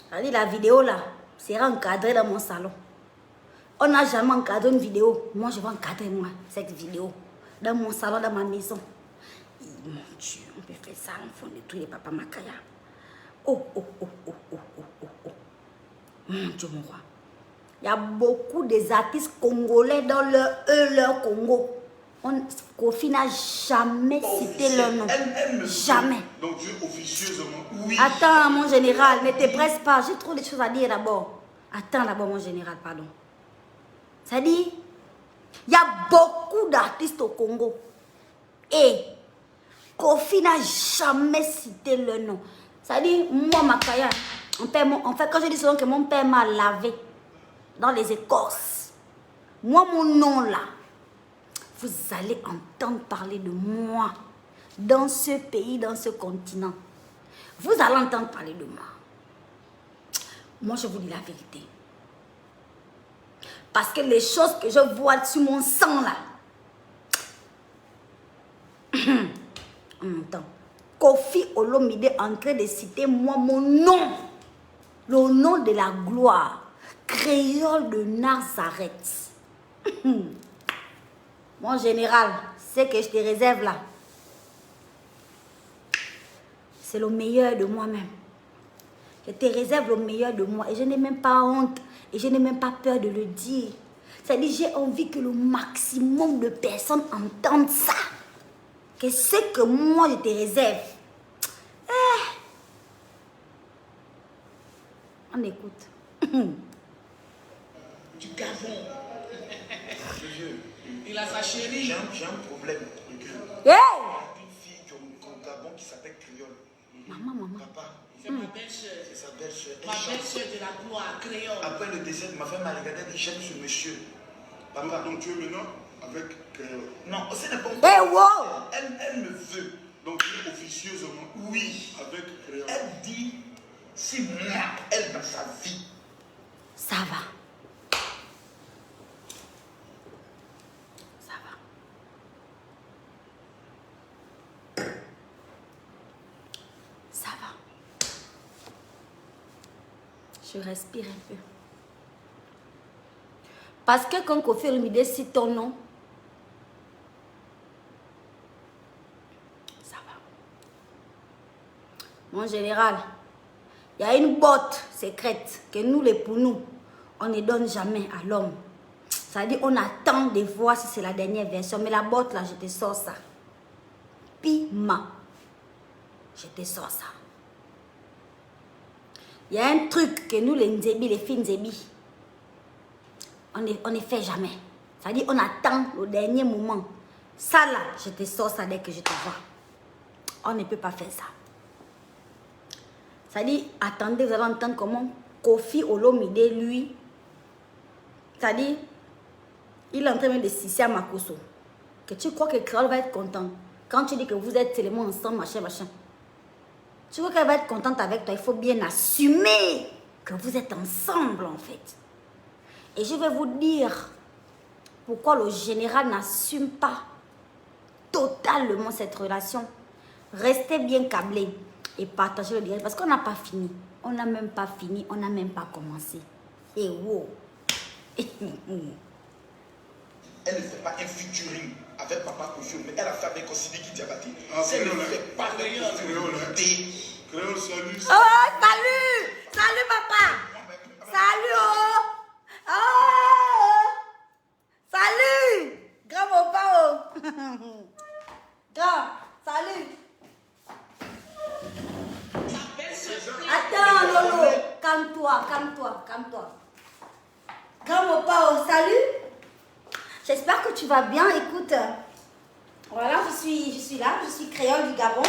Ça dit, la vidéo là sera encadrée dans mon salon. On n'a jamais encadré une vidéo. Moi, je vais encadrer moi cette vidéo dans mon salon, dans ma maison. Et, mon Dieu, on peut faire ça en fond de tous les papas Makaya. Oh, oh, oh, oh, oh, oh, oh, oh. Mon Dieu, mon roi. Il y a beaucoup des artistes congolais dans leur Congo. Kofi n'a jamais cité leur nom. Jamais. Donc tu es officieusement. Oui. Attends, mon général, ne te presse pas. J'ai trop de choses à dire d'abord. Attends d'abord, mon général, pardon. Ça dit, il y a beaucoup d'artistes au Congo. Et Kofi n'a jamais cité leur nom. Ça dit, moi, Makaya, en fait, quand je dis souvent que mon père m'a lavé dans les écorces, moi, mon nom là, vous allez entendre parler de moi dans ce pays, dans ce continent. Vous allez entendre parler de moi. Moi, je vous dis la vérité. Parce que les choses que je vois sur mon sang là, on entend. Kofi Olomide en train de citer moi, mon nom. Le nom de la gloire. Créole de Nazareth. Mon général, c'est que je te réserve là. C'est le meilleur de moi-même. Je te réserve le meilleur de moi. Et je n'ai même pas honte. Et je n'ai même pas peur de le dire. C'est-à-dire, j'ai envie que le maximum de personnes entendent ça. Que c'est que moi, je te réserve. On écoute. Du Gabon. Monsieur, Il a sa chérie. j'ai un problème. Hey! Il y a une fille au Gabon qui s'appelle Créole. Maman. Papa, C'est ma belle-sœur. c'est sa belle-sœur. Elle Ma chante. belle-sœur de la gloire, créole. Après le décès, ma femme m'a regardé et dit j'aime ce monsieur. Papa, Donc tu es maintenant avec créole. non, ce n'est pas Eh, wow! Elle me veut. Donc tu es officieusement Oui. avec créole. Elle dit, c'est moi, elle dans sa vie. Ça va. Ça va. Ça va. Je respire un peu. Parce que quand Kofi Olomide cite ton nom, ça va. Mon général, il y a une botte secrète que nous, les Pounou, on ne donne jamais à l'homme. Ça veut dire on attend de voir si c'est la dernière version. Mais la botte là, je te sors ça. Pima. Je te sors ça. Il y a un truc que nous, les Nzebi, les filles Nzebi, on ne fait jamais. Ça veut dire on attend le dernier moment. Ça là, je te sors ça dès que je te vois. On ne peut pas faire ça. Ça dit, attendez, vous allez entendre comment Kofi Olomide, lui, ça dit, il est en train de sucer à Makosso. Que tu crois que Créole va être content quand tu dis que vous êtes tellement ensemble, machin. Tu vois qu'elle va être contente avec toi, il faut bien assumer que vous êtes ensemble en fait. Et je vais vous dire pourquoi le général n'assume pas totalement cette relation. Restez bien câblés et partagez le direct parce qu'on n'a pas fini. On n'a même pas fini, on n'a même pas commencé. Et wow! Elle ne fait pas un featuring avec Papa Kofi, mais elle a fait avec Sidiki Diabaté. Ah, Elle ne créole, fait pas de créole, Kofi. Créole, salut. Oh, salut! Salut, papa! Salut, oh! Oh! Salut! Grand papa, oh! Grand, salut! Ma belle-sœur. Attends, Lolo! Calme-toi. Grand papa, oh, salut! J'espère que tu vas bien. Écoute, voilà, je suis là, je suis créole du Gabon.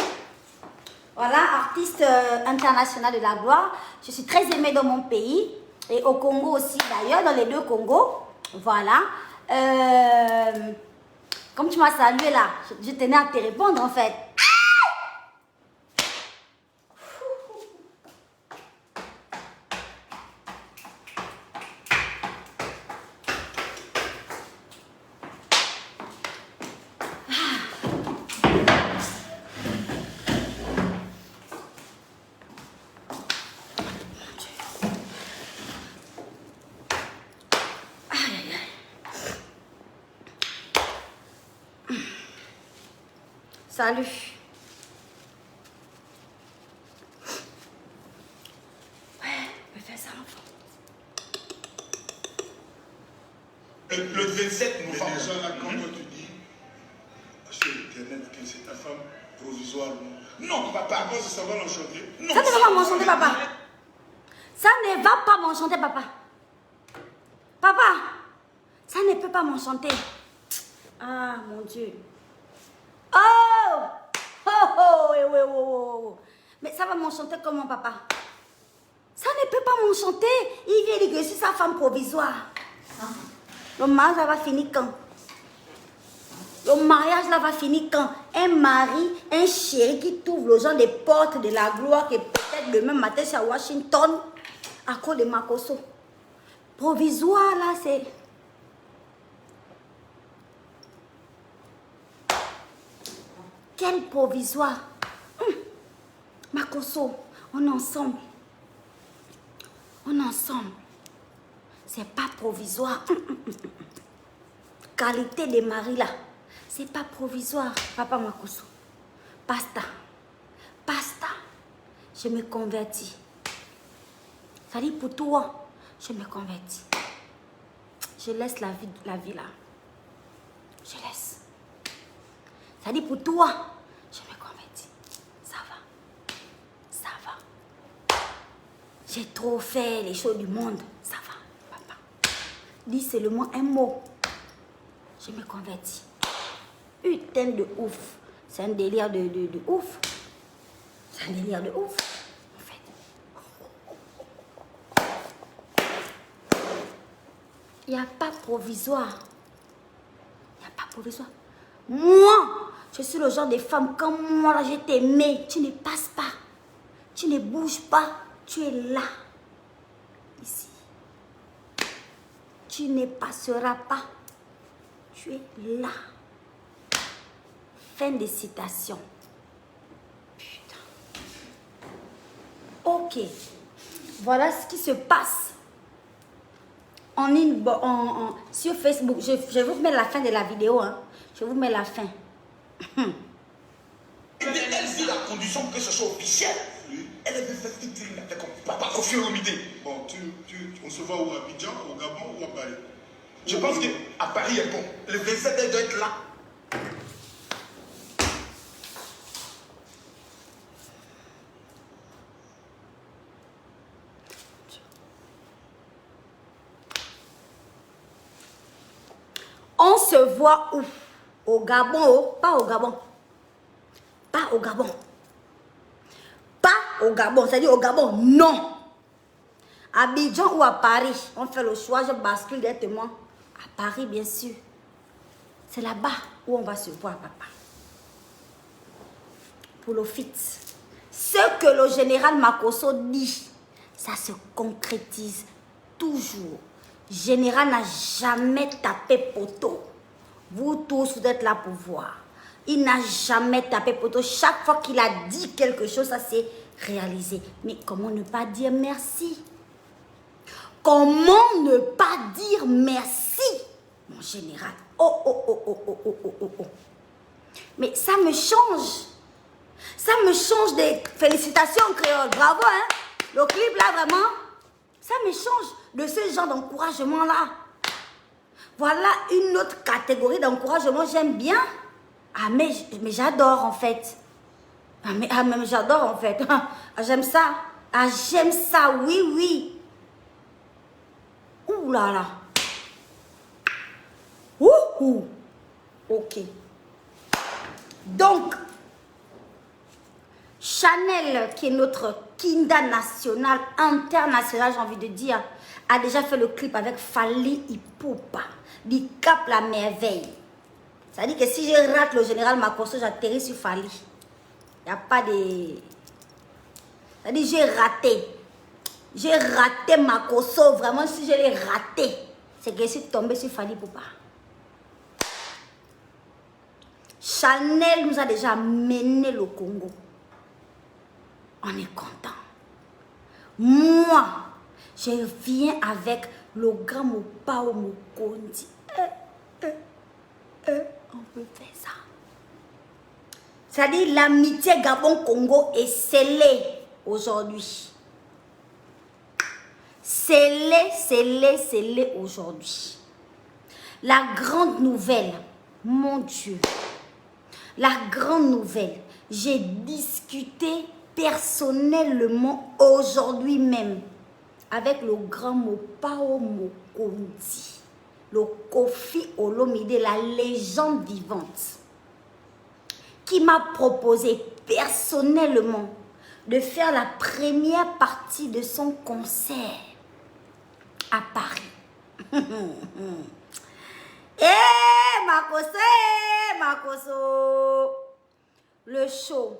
Voilà, artiste international de la gloire. Je suis très aimée dans mon pays et au Congo aussi d'ailleurs, dans les deux Congos. Voilà. Comme tu m'as salué là, je tenais à te répondre en fait. Salut. Ouais, on peut faire ça, enfant. Le 27 Mais novembre. déjà là, quand toi tu dis, chez l'Éternel, que c'est ta femme provisoire. Non, papa. Papa, ça va l'enchanter. Non, Ça ne va pas m'enchanter, papa. Ça ne va pas m'enchanter, papa. Papa, ça ne peut pas m'enchanter. Ah, mon Dieu. Oh! Oh! Mais ça va m'enchanter comment, papa? Ça ne peut pas m'enchanter. Il vient dire que je suis sa femme provisoire. Le mariage là va finir quand? Le mariage là va finir quand? Un mari, un chéri qui t'ouvre aux gens des portes de la gloire, que peut-être demain matin c'est à Washington, à cause de Makosso. Provisoire là, c'est... Quel provisoire? Makosso, on est ensemble. On est ensemble. C'est pas provisoire. Qualité de mari là. C'est pas provisoire. Papa Makosso. Basta. Je me convertis. Ça dit pour toi, je me convertis. Je laisse la vie là. Je laisse. Ça dit pour toi, je me convertis. Ça va. J'ai trop fait les choses du monde. Ça va, papa. Dis seulement un mot. Je me convertis. Putain de ouf. C'est un délire de ouf. C'est un délire de ouf, en fait. Il n'y a pas provisoire. Il n'y a pas provisoire. Moi, je suis le genre de femme, quand moi, là, je t'aimais, tu ne passes pas. Tu ne bouges pas. Tu es là. Ici. Tu ne passeras pas. Tu es là. Fin de citation. Putain. Ok. Voilà ce qui se passe sur Facebook. Je vais vous mettre la fin de la vidéo. Hein. Je vous mets la fin. Elle dit la condition que ce soit officiel. Elle est fait comme papa Kofi Olomide. Bon, on se voit où, à Abidjan, au Gabon ou à Paris? Je pense qu'à Paris est bon. Le 27, elle doit être là. On se voit où? Au Gabon, pas au Gabon. Pas au Gabon. Pas au Gabon, c'est-à-dire au Gabon, non. À Abidjan ou à Paris, on fait le choix, je bascule directement à Paris, bien sûr. C'est là-bas où on va se voir, papa. Pour le fit. Ce que le général Makosso dit, ça se concrétise toujours. Général n'a jamais tapé poteau. Vous tous, vous êtes là pour voir. Il n'a jamais tapé poteau. Chaque fois qu'il a dit quelque chose, ça s'est réalisé. Mais comment ne pas dire merci? Comment ne pas dire merci, mon général? Oh, oh, oh, oh, oh, oh, oh, oh, oh. Mais ça me change. Ça me change des félicitations créoles. Bravo, hein? Le clip là, vraiment, ça me change de ce genre d'encouragement là. Voilà une autre catégorie d'encouragement, j'aime bien. Ah, mais j'adore en fait. Ah, mais j'adore en fait. Ah, j'aime ça. Ah, j'aime ça, oui, oui. Ouh là là. Ouh. Ok. Donc, Chanel, qui est notre Kinda national, international, j'ai envie de dire, a déjà fait le clip avec Fally Ipupa. Il capte la merveille. Ça dit que si je rate le général Makosso, j'atterris sur Fally. Il n'y a pas de... Ça dit j'ai raté. J'ai raté Makosso. Vraiment, si je l'ai raté, c'est que je suis tombée sur Fally Ipupa. Chanel nous a déjà mené le Congo. On est content. Moi, je viens avec le grand Mopao Mokondi. On peut faire ça. C'est-à-dire l'amitié Gabon-Congo est scellée aujourd'hui. Scellée aujourd'hui. La grande nouvelle, mon Dieu. La grande nouvelle, j'ai discuté personnellement aujourd'hui même avec le grand Mopao Mokondi, le Kofi Olomide, la légende vivante, qui m'a proposé personnellement de faire la première partie de son concert à Paris. Makosso! Le show,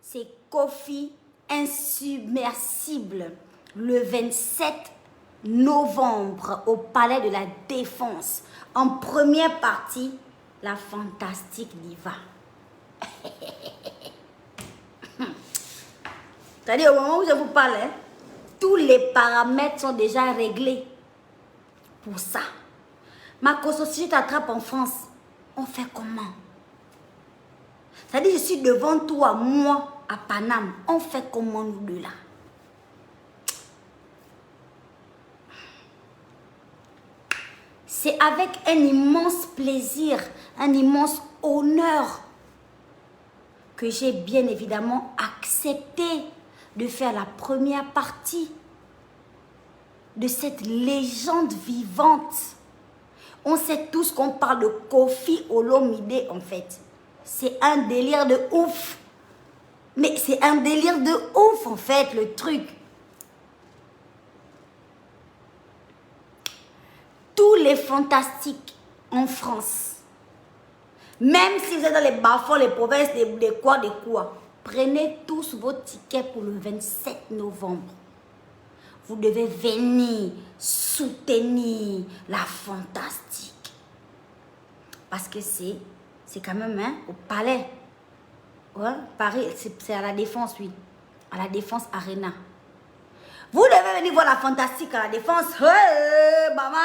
c'est Kofi Insubmersible, le 27 novembre au Palais de la Défense. En première partie, la fantastique diva. C'est-à-dire, au moment où je vous parle, hein, tous les paramètres sont déjà réglés pour ça. Makosso, si je t'attrape en France, on fait comment? C'est-à-dire, je suis devant toi, moi, à Paname. On fait comment nous deux là? C'est avec un immense plaisir, un immense honneur que j'ai bien évidemment accepté de faire la première partie de cette légende vivante. On sait tous qu'on parle de Kofi Olomide en fait. C'est un délire de ouf. Mais c'est un délire de ouf, en fait, le truc. Tous les fantastiques en France, même si vous êtes dans les bas-fonds, les provinces, des quoi, prenez tous vos tickets pour le 27 novembre. Vous devez venir soutenir la fantastique. Parce que c'est quand même au palais. Ouais, Paris, c'est à la Défense, oui. À la Défense Arena. Vous devez venir voir la fantastique à la Défense. Hey, maman.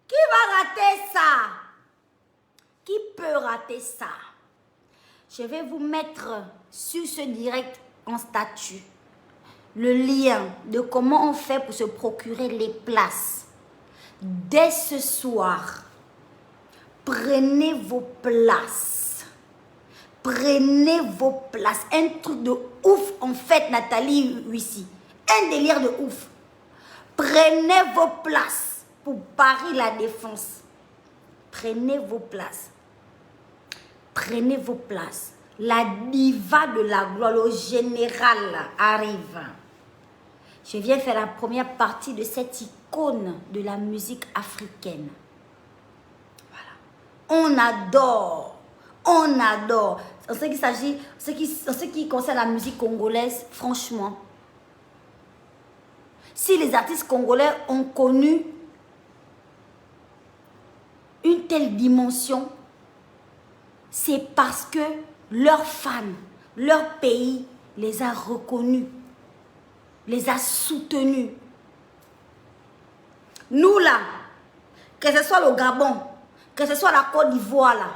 Qui va rater ça? Qui peut rater ça? Je vais vous mettre sur ce direct en statut le lien de comment on fait pour se procurer les places. Dès ce soir, prenez vos places. Prenez vos places. Un truc de ouf en fait, Nathalie, ici. Un délire de ouf. Prenez vos places pour Paris La Défense. Prenez vos places. Prenez vos places. La diva de la gloire, le général arrive. Je viens faire la première partie de cette icône de la musique africaine. Voilà. On adore. On adore. En ce qui s'agit, en ce qui concerne la musique congolaise, franchement, si les artistes congolais ont connu une telle dimension, c'est parce que leurs fans, leur pays les a reconnus, les a soutenus. Nous là, que ce soit le Gabon, que ce soit la Côte d'Ivoire là,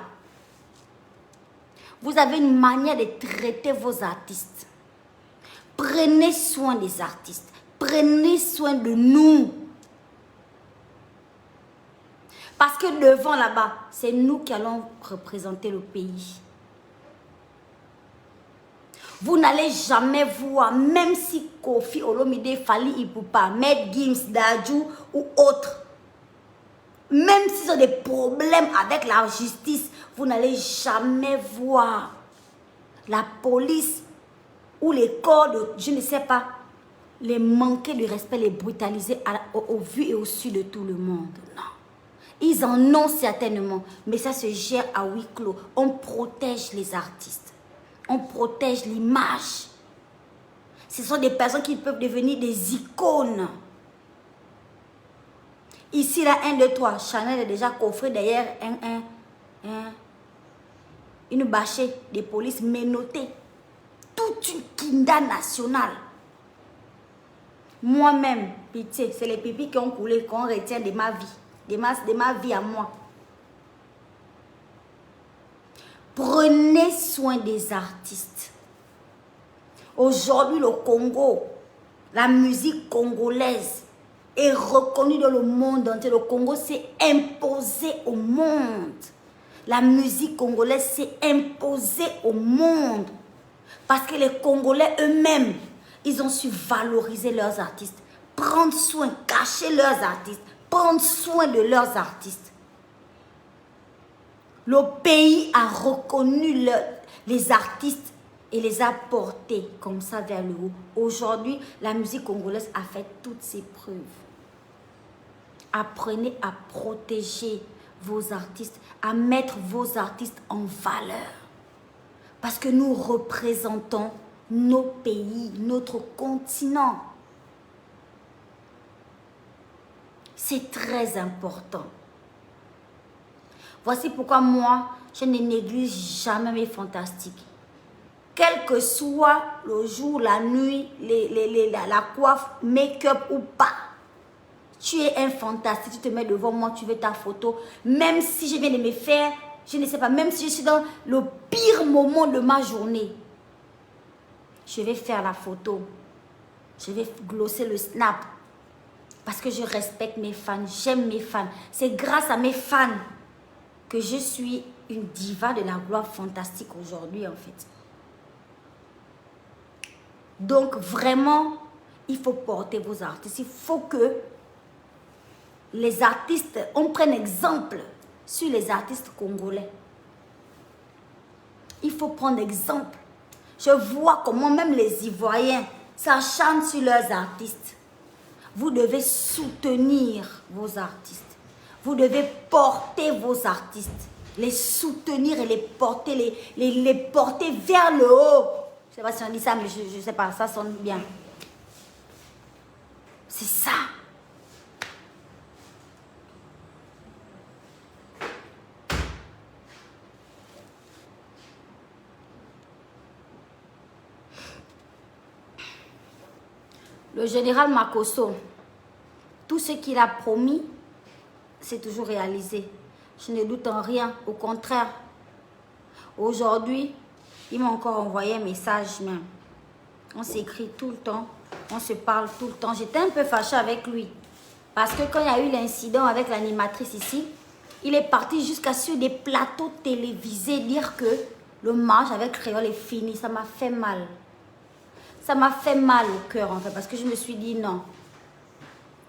vous avez une manière de traiter vos artistes. Prenez soin des artistes. Prenez soin de nous. Parce que devant là-bas, c'est nous qui allons représenter le pays. Vous n'allez jamais voir, même si Kofi Olomide, Fally Ipupa, Maître Gims, Dadju ou autres, même s'ils ont des problèmes avec la justice, vous n'allez jamais voir la police ou les corps de, je ne sais pas, les manquer de respect, les brutaliser au vu et au su de tout le monde. Non. Ils en ont certainement, mais ça se gère à huis clos. On protège les artistes. On protège l'image. Ce sont des personnes qui peuvent devenir des icônes. Ici, là, 1, 2, 3. Chanel est déjà coffré derrière une bâchée de police menottée. Toute une kinda nationale. Moi-même, pitié, c'est les pipis qui ont coulé, qu'on retient de ma vie. De ma vie à moi. Prenez soin des artistes. Aujourd'hui, le Congo, la musique congolaise est reconnue dans le monde entier. Le Congo s'est imposé au monde. La musique congolaise s'est imposée au monde. Parce que les Congolais eux-mêmes, ils ont su valoriser leurs artistes. Prendre soin, cacher leurs artistes. Prendre soin de leurs artistes. Le pays a reconnu les artistes et les a portés comme ça vers le haut. Aujourd'hui, la musique congolaise a fait toutes ses preuves. Apprenez à protéger vos artistes, à mettre vos artistes en valeur. Parce que nous représentons nos pays, notre continent. C'est très important. Voici pourquoi moi, je ne néglige jamais mes fantastiques. Quel que soit le jour, la nuit, la coiffe, make-up ou pas. Tu es un fantastique, tu te mets devant moi, tu veux ta photo. Même si je viens de me faire, je ne sais pas, même si je suis dans le pire moment de ma journée, je vais faire la photo. Je vais glosser le snap. Parce que je respecte mes fans, j'aime mes fans. C'est grâce à mes fans que je suis une diva de la gloire fantastique aujourd'hui en fait. Donc vraiment, il faut porter vos artistes. Il faut que les artistes, on prenne exemple sur les artistes congolais. Il faut prendre exemple. Je vois comment même les Ivoiriens s'acharnent sur leurs artistes. Vous devez soutenir vos artistes. Vous devez porter vos artistes. Les soutenir et les porter, les porter vers le haut. Je ne sais pas si on dit ça, mais je ne sais pas, ça sonne bien. C'est ça. Le général Makosso, tout ce qu'il a promis, c'est toujours réalisé. Je ne doute en rien, au contraire. Aujourd'hui, il m'a encore envoyé un message même. On s'écrit tout le temps, on se parle tout le temps. J'étais un peu fâchée avec lui. Parce que quand il y a eu l'incident avec l'animatrice ici, il est parti jusqu'à sur des plateaux télévisés dire que le match avec Créole est fini. Ça m'a fait mal. Ça m'a fait mal au cœur en fait, parce que je me suis dit non.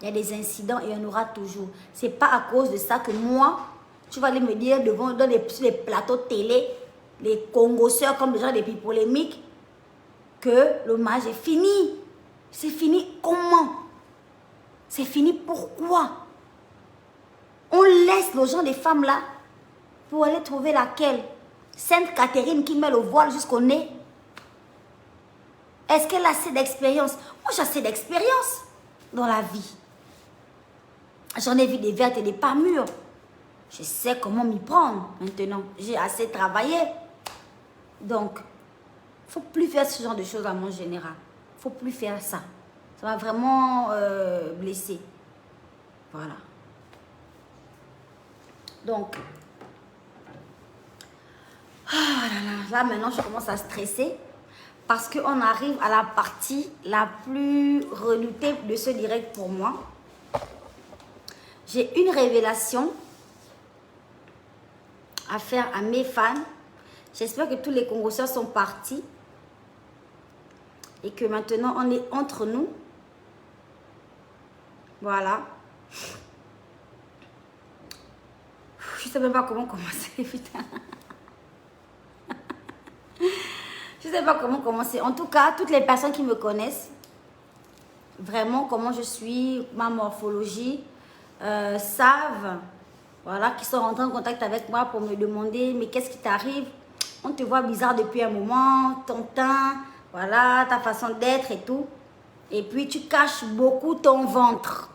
Il y a des incidents et il y en aura toujours. C'est pas à cause de ça que moi, tu vas aller me dire sur les plateaux télé, les congosseurs comme des gens des polémiques, que le match est fini. C'est fini comment? C'est fini pourquoi? On laisse les gens des femmes là pour aller trouver laquelle? Sainte Catherine qui met le voile jusqu'au nez. Est-ce qu'elle a assez d'expérience? Moi, j'ai assez d'expérience dans la vie. J'en ai vu des vertes et des pas mûres. Je sais comment m'y prendre maintenant. J'ai assez travaillé. Donc, il ne faut plus faire ce genre de choses à mon général. Il ne faut plus faire ça. Ça m'a vraiment blessée. Voilà. Donc, là maintenant, je commence à stresser. Parce qu'on arrive à la partie la plus redoutée de ce direct pour moi. J'ai une révélation à faire à mes fans. J'espère que tous les congosseurs sont partis. Et que maintenant, on est entre nous. Voilà. Je ne sais même pas comment commencer, putain. Je ne sais pas comment commencer. En tout cas, toutes les personnes qui me connaissent, vraiment comment je suis, ma morphologie, savent, voilà, qui sont rentrés en contact avec moi pour me demander, mais qu'est-ce qui t'arrive? On te voit bizarre depuis un moment, ton teint, voilà, ta façon d'être et tout. Et puis, tu caches beaucoup ton ventre.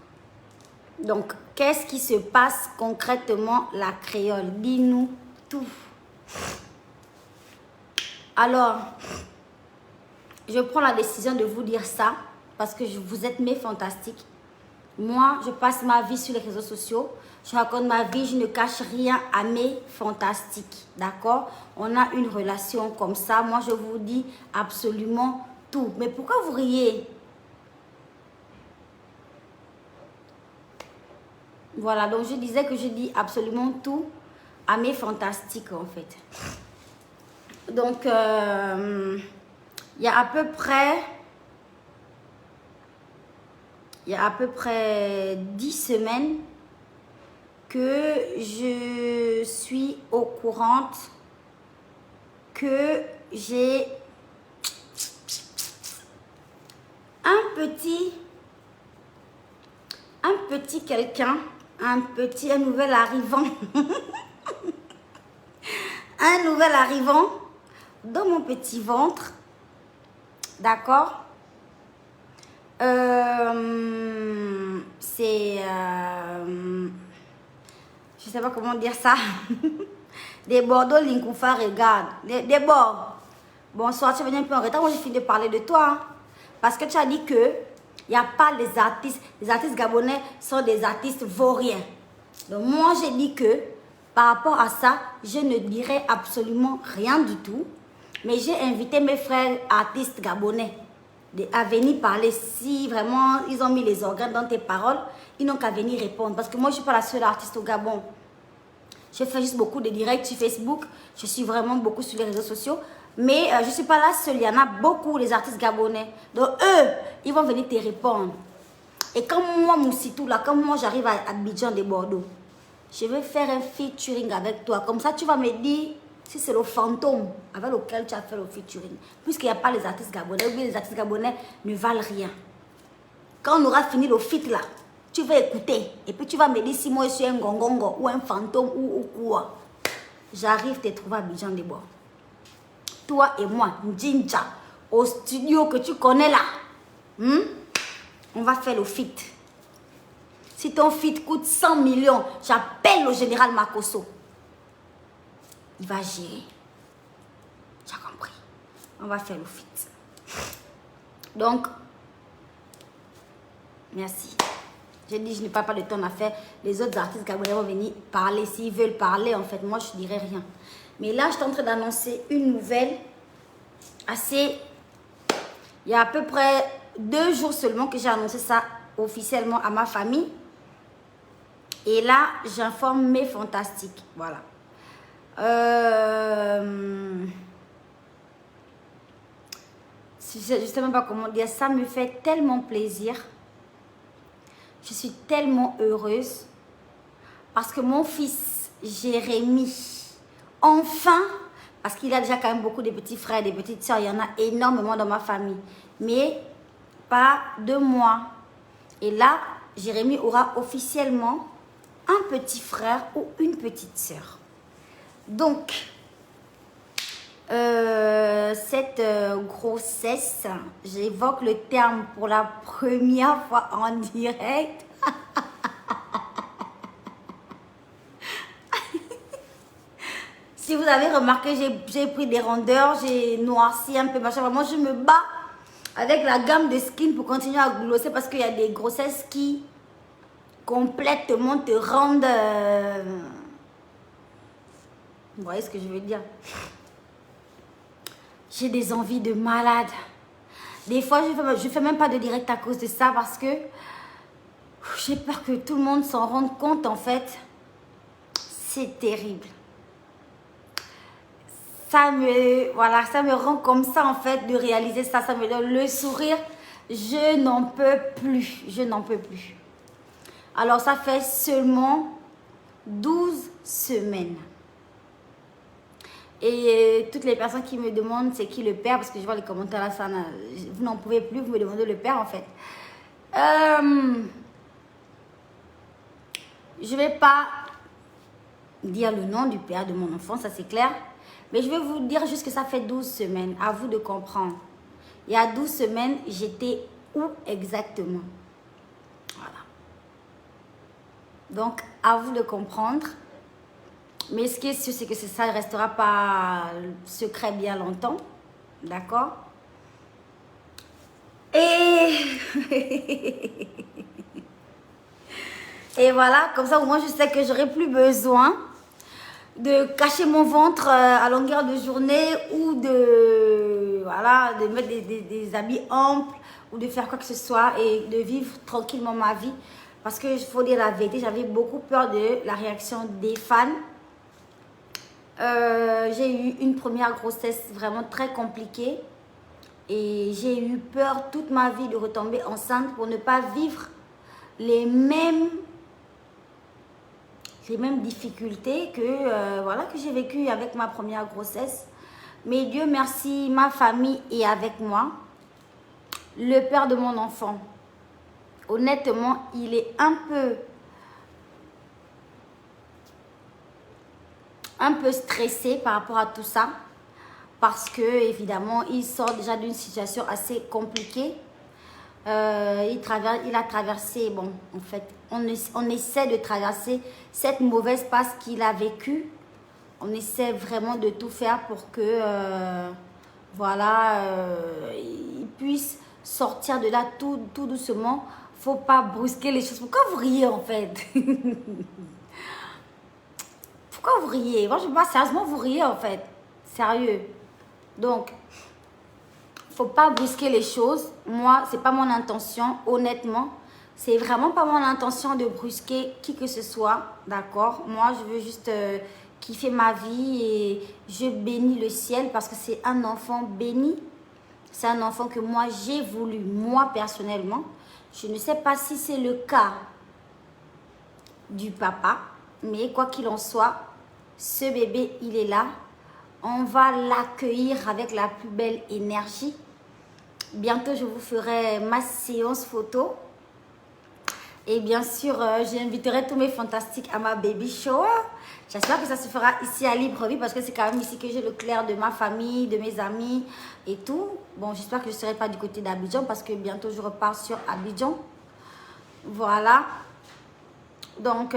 Donc, qu'est-ce qui se passe concrètement, la créole? Dis-nous tout. Alors, je prends la décision de vous dire ça parce que vous êtes mes fantastiques. Moi, je passe ma vie sur les réseaux sociaux. Je raconte ma vie, je ne cache rien à mes fantastiques. D'accord? On a une relation comme ça. Moi, je vous dis absolument tout. Mais pourquoi vous riez? Voilà, donc je disais que je dis absolument tout à mes fantastiques en fait. Donc, il y a à peu près 10 semaines que je suis au courant que j'ai un petit quelqu'un, un nouvel arrivant, un nouvel arrivant dans mon petit ventre, d'accord? C'est, je sais pas comment dire ça, des Bordeaux Linkoufa, regarde, des bords. Bonsoir, tu es venu un peu en retard, moi j'ai fini de parler de toi, hein, parce que tu as dit que il n'y a pas les artistes gabonais sont des artistes vauriens. Donc moi j'ai dit que par rapport à ça, je ne dirai absolument rien du tout. Mais j'ai invité mes frères artistes gabonais à venir parler. Si vraiment ils ont mis les organes dans tes paroles, ils n'ont qu'à venir répondre. Parce que moi, je ne suis pas la seule artiste au Gabon. Je fais juste beaucoup de directs sur Facebook. Je suis vraiment beaucoup sur les réseaux sociaux. Mais je ne suis pas la seule. Il y en a beaucoup, les artistes gabonais. Donc eux, ils vont venir te répondre. Et quand moi, Moussitou, là, quand moi j'arrive à Abidjan de Bordeaux, je vais faire un featuring avec toi. Comme ça, tu vas me dire si c'est le fantôme avec lequel tu as fait le featuring, puisqu'il n'y a pas les artistes gabonais, ou bien les artistes gabonais ne valent rien. Quand on aura fini le feat là, tu vas écouter, et puis tu vas me dire si moi je suis un gongongo, ou un fantôme, ou quoi. J'arrive te trouver à Abidjan des Bois. Toi et moi, Njinja, au studio que tu connais là, on va faire le feat. Si ton feat coûte 100 millions, j'appelle le général Makosso. Il va gérer. Tu as compris? On va faire le feat. Donc, merci. J'ai dit, je n'ai pas de temps à faire. Les autres artistes gabonais vont venir parler. S'ils veulent parler, en fait, moi, je ne dirai rien. Mais là, je suis en train d'annoncer une nouvelle assez... Il y a à peu près 2 jours seulement que j'ai annoncé ça officiellement à ma famille. Et là, j'informe mes fantastiques. Voilà. Je ne sais même pas comment dire. Ça me fait tellement plaisir. Je suis tellement heureuse. Parce que mon fils, Jérémy, enfin, parce qu'il a déjà quand même beaucoup de petits frères, des petites soeurs. Il y en a énormément dans ma famille. Mais pas de moi. Et là, Jérémy aura officiellement un petit frère ou une petite soeur. Donc, cette grossesse, j'évoque le terme pour la première fois en direct. Si vous avez remarqué, j'ai pris des rondeurs, j'ai noirci un peu, machin. Vraiment, je me bats avec la gamme de skin pour continuer à glosser parce qu'il y a des grossesses qui complètement te rendent... Vous voyez ce que je veux dire? J'ai des envies de malade. Des fois, je fais même pas de direct à cause de ça parce que j'ai peur que tout le monde s'en rende compte en fait. C'est terrible. Ça me rend comme ça en fait de réaliser ça. Ça me donne le sourire. Je n'en peux plus. Je n'en peux plus. Alors, ça fait seulement 12 semaines. Et toutes les personnes qui me demandent c'est qui le père, parce que je vois les commentaires là, ça, vous n'en pouvez plus, vous me demandez le père en fait. Je ne vais pas dire le nom du père de mon enfant, ça c'est clair. Mais je vais vous dire juste que ça fait 12 semaines, à vous de comprendre. Il y a 12 semaines, j'étais où exactement? Voilà. Donc, à vous de comprendre. Mais ce qui est sûr, c'est que ça ne restera pas secret bien longtemps. D'accord? Et voilà, comme ça au moins je sais que j'aurai plus besoin de cacher mon ventre à longueur de journée ou de mettre des habits amples ou de faire quoi que ce soit et de vivre tranquillement ma vie. Parce que il faut dire la vérité, j'avais beaucoup peur de la réaction des fans. J'ai eu une première grossesse vraiment très compliquée et j'ai eu peur toute ma vie de retomber enceinte pour ne pas vivre les mêmes difficultés que j'ai vécues avec ma première grossesse. Mais Dieu merci, ma famille est avec moi. Le père de mon enfant, honnêtement, il est un peu stressé par rapport à tout ça parce que évidemment il sort déjà d'une situation assez compliquée. Il a traversé, bon en fait on essaie de traverser cette mauvaise passe qu'il a vécue. On essaie vraiment de tout faire pour que il puisse sortir de là tout doucement. Faut pas brusquer les choses. Pourquoi vous riez en fait? Pourquoi vous riez? Moi, je ne sais pas, sérieusement, vous riez en fait. Sérieux. Donc, faut pas brusquer les choses. Moi, c'est pas mon intention, honnêtement. C'est vraiment pas mon intention de brusquer qui que ce soit. D'accord? Moi, je veux juste kiffer ma vie et je bénis le ciel parce que c'est un enfant béni. C'est un enfant que moi, j'ai voulu, moi, personnellement. Je ne sais pas si c'est le cas du papa, mais quoi qu'il en soit, ce bébé, il est là On va l'accueillir avec la plus belle énergie. Bientôt, je vous ferai ma séance photo. Et bien sûr, j'inviterai tous mes fantastiques à ma baby shower. J'espère que ça se fera ici à Libreville parce que c'est quand même ici que j'ai le clair de ma famille, de mes amis et tout. Bon, j'espère que je ne serai pas du côté d'Abidjan parce que bientôt je repars sur Abidjan. Voilà. Donc,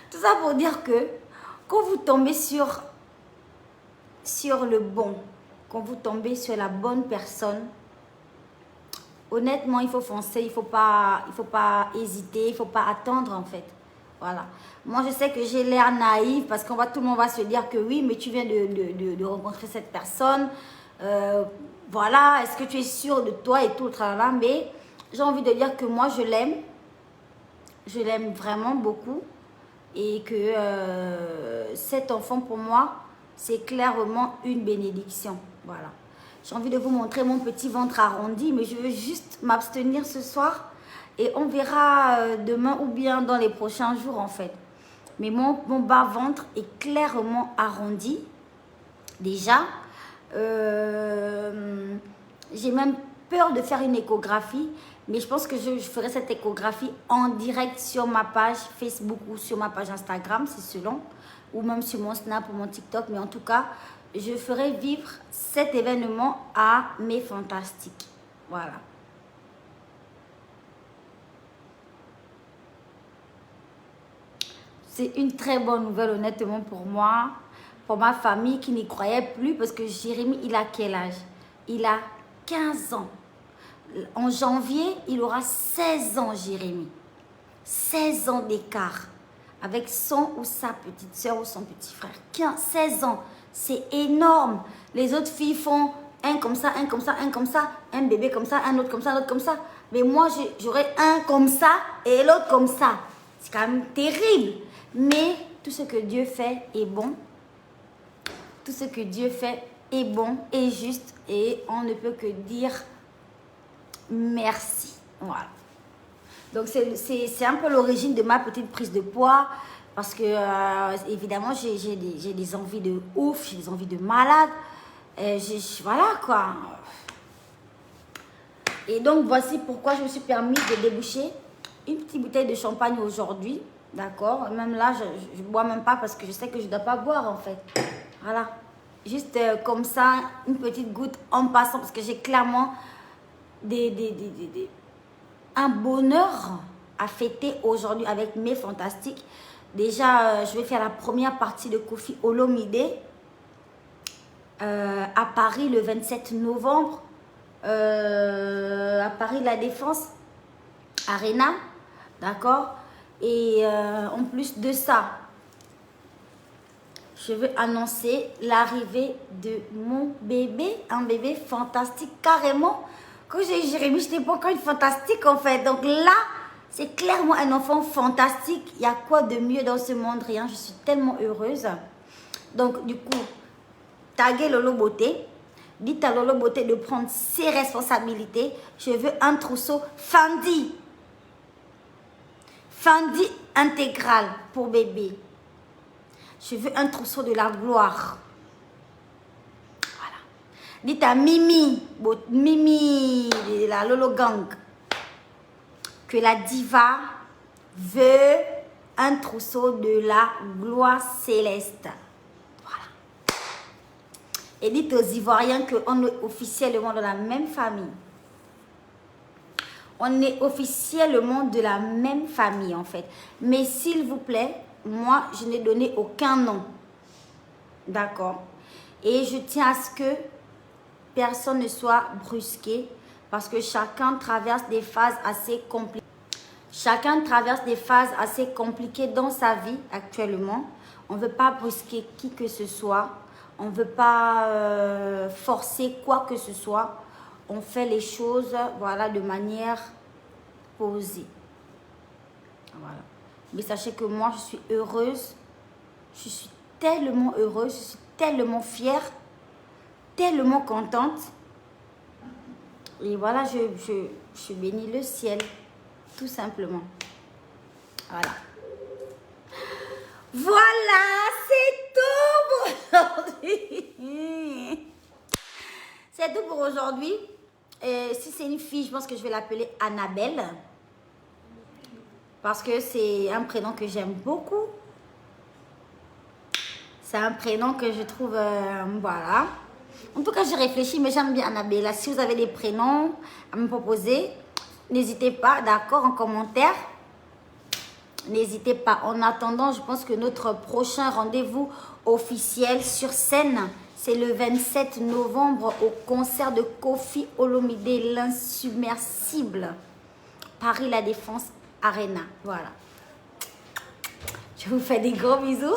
tout ça pour dire que quand vous tombez sur le bon, quand vous tombez sur la bonne personne, honnêtement, il faut foncer, il faut pas hésiter, il faut pas attendre en fait. Voilà. Moi, je sais que j'ai l'air naïve parce tout le monde va se dire que oui, mais tu viens de rencontrer cette personne. Voilà, est-ce que tu es sûr de toi et tout le travail. Mais j'ai envie de dire que moi, je l'aime. Je l'aime vraiment beaucoup. Et que cet enfant, pour moi, c'est clairement une bénédiction. Voilà. J'ai envie de vous montrer mon petit ventre arrondi, mais je veux juste m'abstenir ce soir. Et on verra demain ou bien dans les prochains jours, en fait. Mais mon bas-ventre est clairement arrondi. Déjà. J'ai même peur de faire une échographie. Mais je pense que je ferai cette échographie en direct sur ma page Facebook ou sur ma page Instagram, c'est selon. Ou même sur mon Snap ou mon TikTok. Mais en tout cas, je ferai vivre cet événement à mes fantastiques. Voilà. C'est une très bonne nouvelle, honnêtement, pour moi. Pour ma famille qui n'y croyait plus. Parce que Jérémy, il a quel âge? Il a 15 ans. En janvier, il aura 16 ans, Jérémy. 16 ans d'écart. Avec son ou sa petite soeur ou son petit frère. 16 ans. C'est énorme. Les autres filles font un comme ça, un comme ça, un comme ça. Un bébé comme ça, un autre comme ça, un autre comme ça. Mais moi, j'aurai un comme ça et l'autre comme ça. C'est quand même terrible. Mais tout ce que Dieu fait est bon. Tout ce que Dieu fait est bon et juste. Et on ne peut que dire merci. Voilà. Donc, c'est un peu l'origine de ma petite prise de poids. Parce que, évidemment, j'ai des envies de ouf. J'ai des envies de malade. Voilà, quoi. Et donc, voici pourquoi je me suis permis de déboucher une petite bouteille de champagne aujourd'hui. D'accord? Même là, je ne bois même pas parce que je sais que je ne dois pas boire, en fait. Voilà. Juste comme ça, une petite goutte en passant. Parce que j'ai clairement un bonheur à fêter aujourd'hui avec mes fantastiques. Déjà, je vais faire la première partie de Kofi Olomide à Paris le 27 novembre. À Paris, la Défense Arena. D'accord? Et en plus de ça, je veux annoncer l'arrivée de mon bébé. Un bébé fantastique carrément. Quand j'ai eu Jérémy, je n'étais pas encore une fantastique en fait. Donc là, c'est clairement un enfant fantastique. Il y a quoi de mieux dans ce monde? Rien. Je suis tellement heureuse. Donc du coup, taguez Lolo Beauté. Dites à Lolo Beauté de prendre ses responsabilités. Je veux un trousseau Fendi. Fendi intégral pour bébé. Je veux un trousseau de la gloire. Voilà. Dites à Mimi de la Lolo Gang, que la diva veut un trousseau de la gloire céleste. Voilà. Et dites aux Ivoiriens qu'on est officiellement dans la même famille. On est officiellement de la même famille en fait. Mais s'il vous plaît, moi, je n'ai donné aucun nom. D'accord? Et je tiens à ce que personne ne soit brusqué parce que chacun traverse des phases assez compliquées. Chacun traverse des phases assez compliquées dans sa vie actuellement. On ne veut pas brusquer qui que ce soit. On ne veut pas forcer quoi que ce soit. On fait les choses, voilà, de manière posée. Voilà. Mais sachez que moi, je suis heureuse. Je suis tellement heureuse. Je suis tellement fière, tellement contente. Et voilà, je bénis le ciel, tout simplement. Voilà. Voilà, c'est tout pour aujourd'hui. C'est tout pour aujourd'hui. Si c'est une fille, je pense que je vais l'appeler Annabelle. Parce que c'est un prénom que j'aime beaucoup. C'est un prénom que je trouve... voilà. En tout cas, j'ai réfléchi, mais j'aime bien Annabelle. Si vous avez des prénoms à me proposer, n'hésitez pas, d'accord, en commentaire. N'hésitez pas. En attendant, je pense que notre prochain rendez-vous officiel sur scène, c'est le 27 novembre au concert de Koffi Olomide, l'insubmersible. Paris La Défense Arena. Voilà. Je vous fais des gros bisous.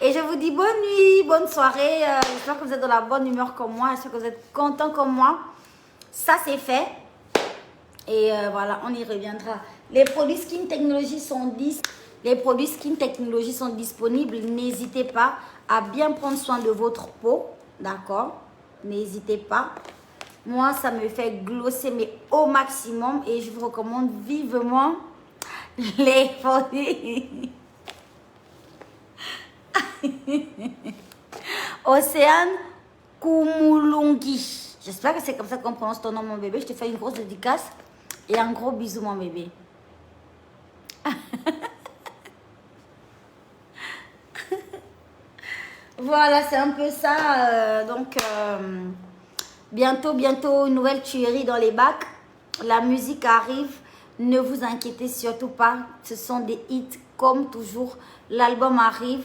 Et je vous dis bonne nuit, bonne soirée. J'espère que vous êtes dans la bonne humeur comme moi. J'espère que vous êtes contents comme moi. Ça, c'est fait. Et voilà, on y reviendra. Les produits Skin Technology sont disponibles. N'hésitez pas à bien prendre soin de votre peau. D'accord? N'hésitez pas. Moi, ça me fait glosser mais au maximum. Et je vous recommande vivement les produits Océane Kumulungi. J'espère que c'est comme ça qu'on prononce ton nom, mon bébé. Je te fais une grosse dédicace et un gros bisou, mon bébé. Voilà, c'est un peu ça. Bientôt, une nouvelle tuerie dans les bacs. La musique arrive. Ne vous inquiétez surtout pas. Ce sont des hits comme toujours. L'album arrive.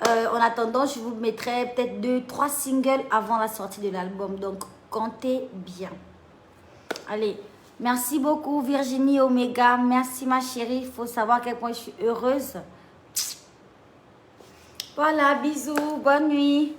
En attendant, je vous mettrai peut-être 2-3 singles avant la sortie de l'album. Donc, comptez bien. Allez, merci beaucoup Virginie Omega. Merci ma chérie. Il faut savoir à quel point je suis heureuse. Voilà, bisous. Bonne nuit.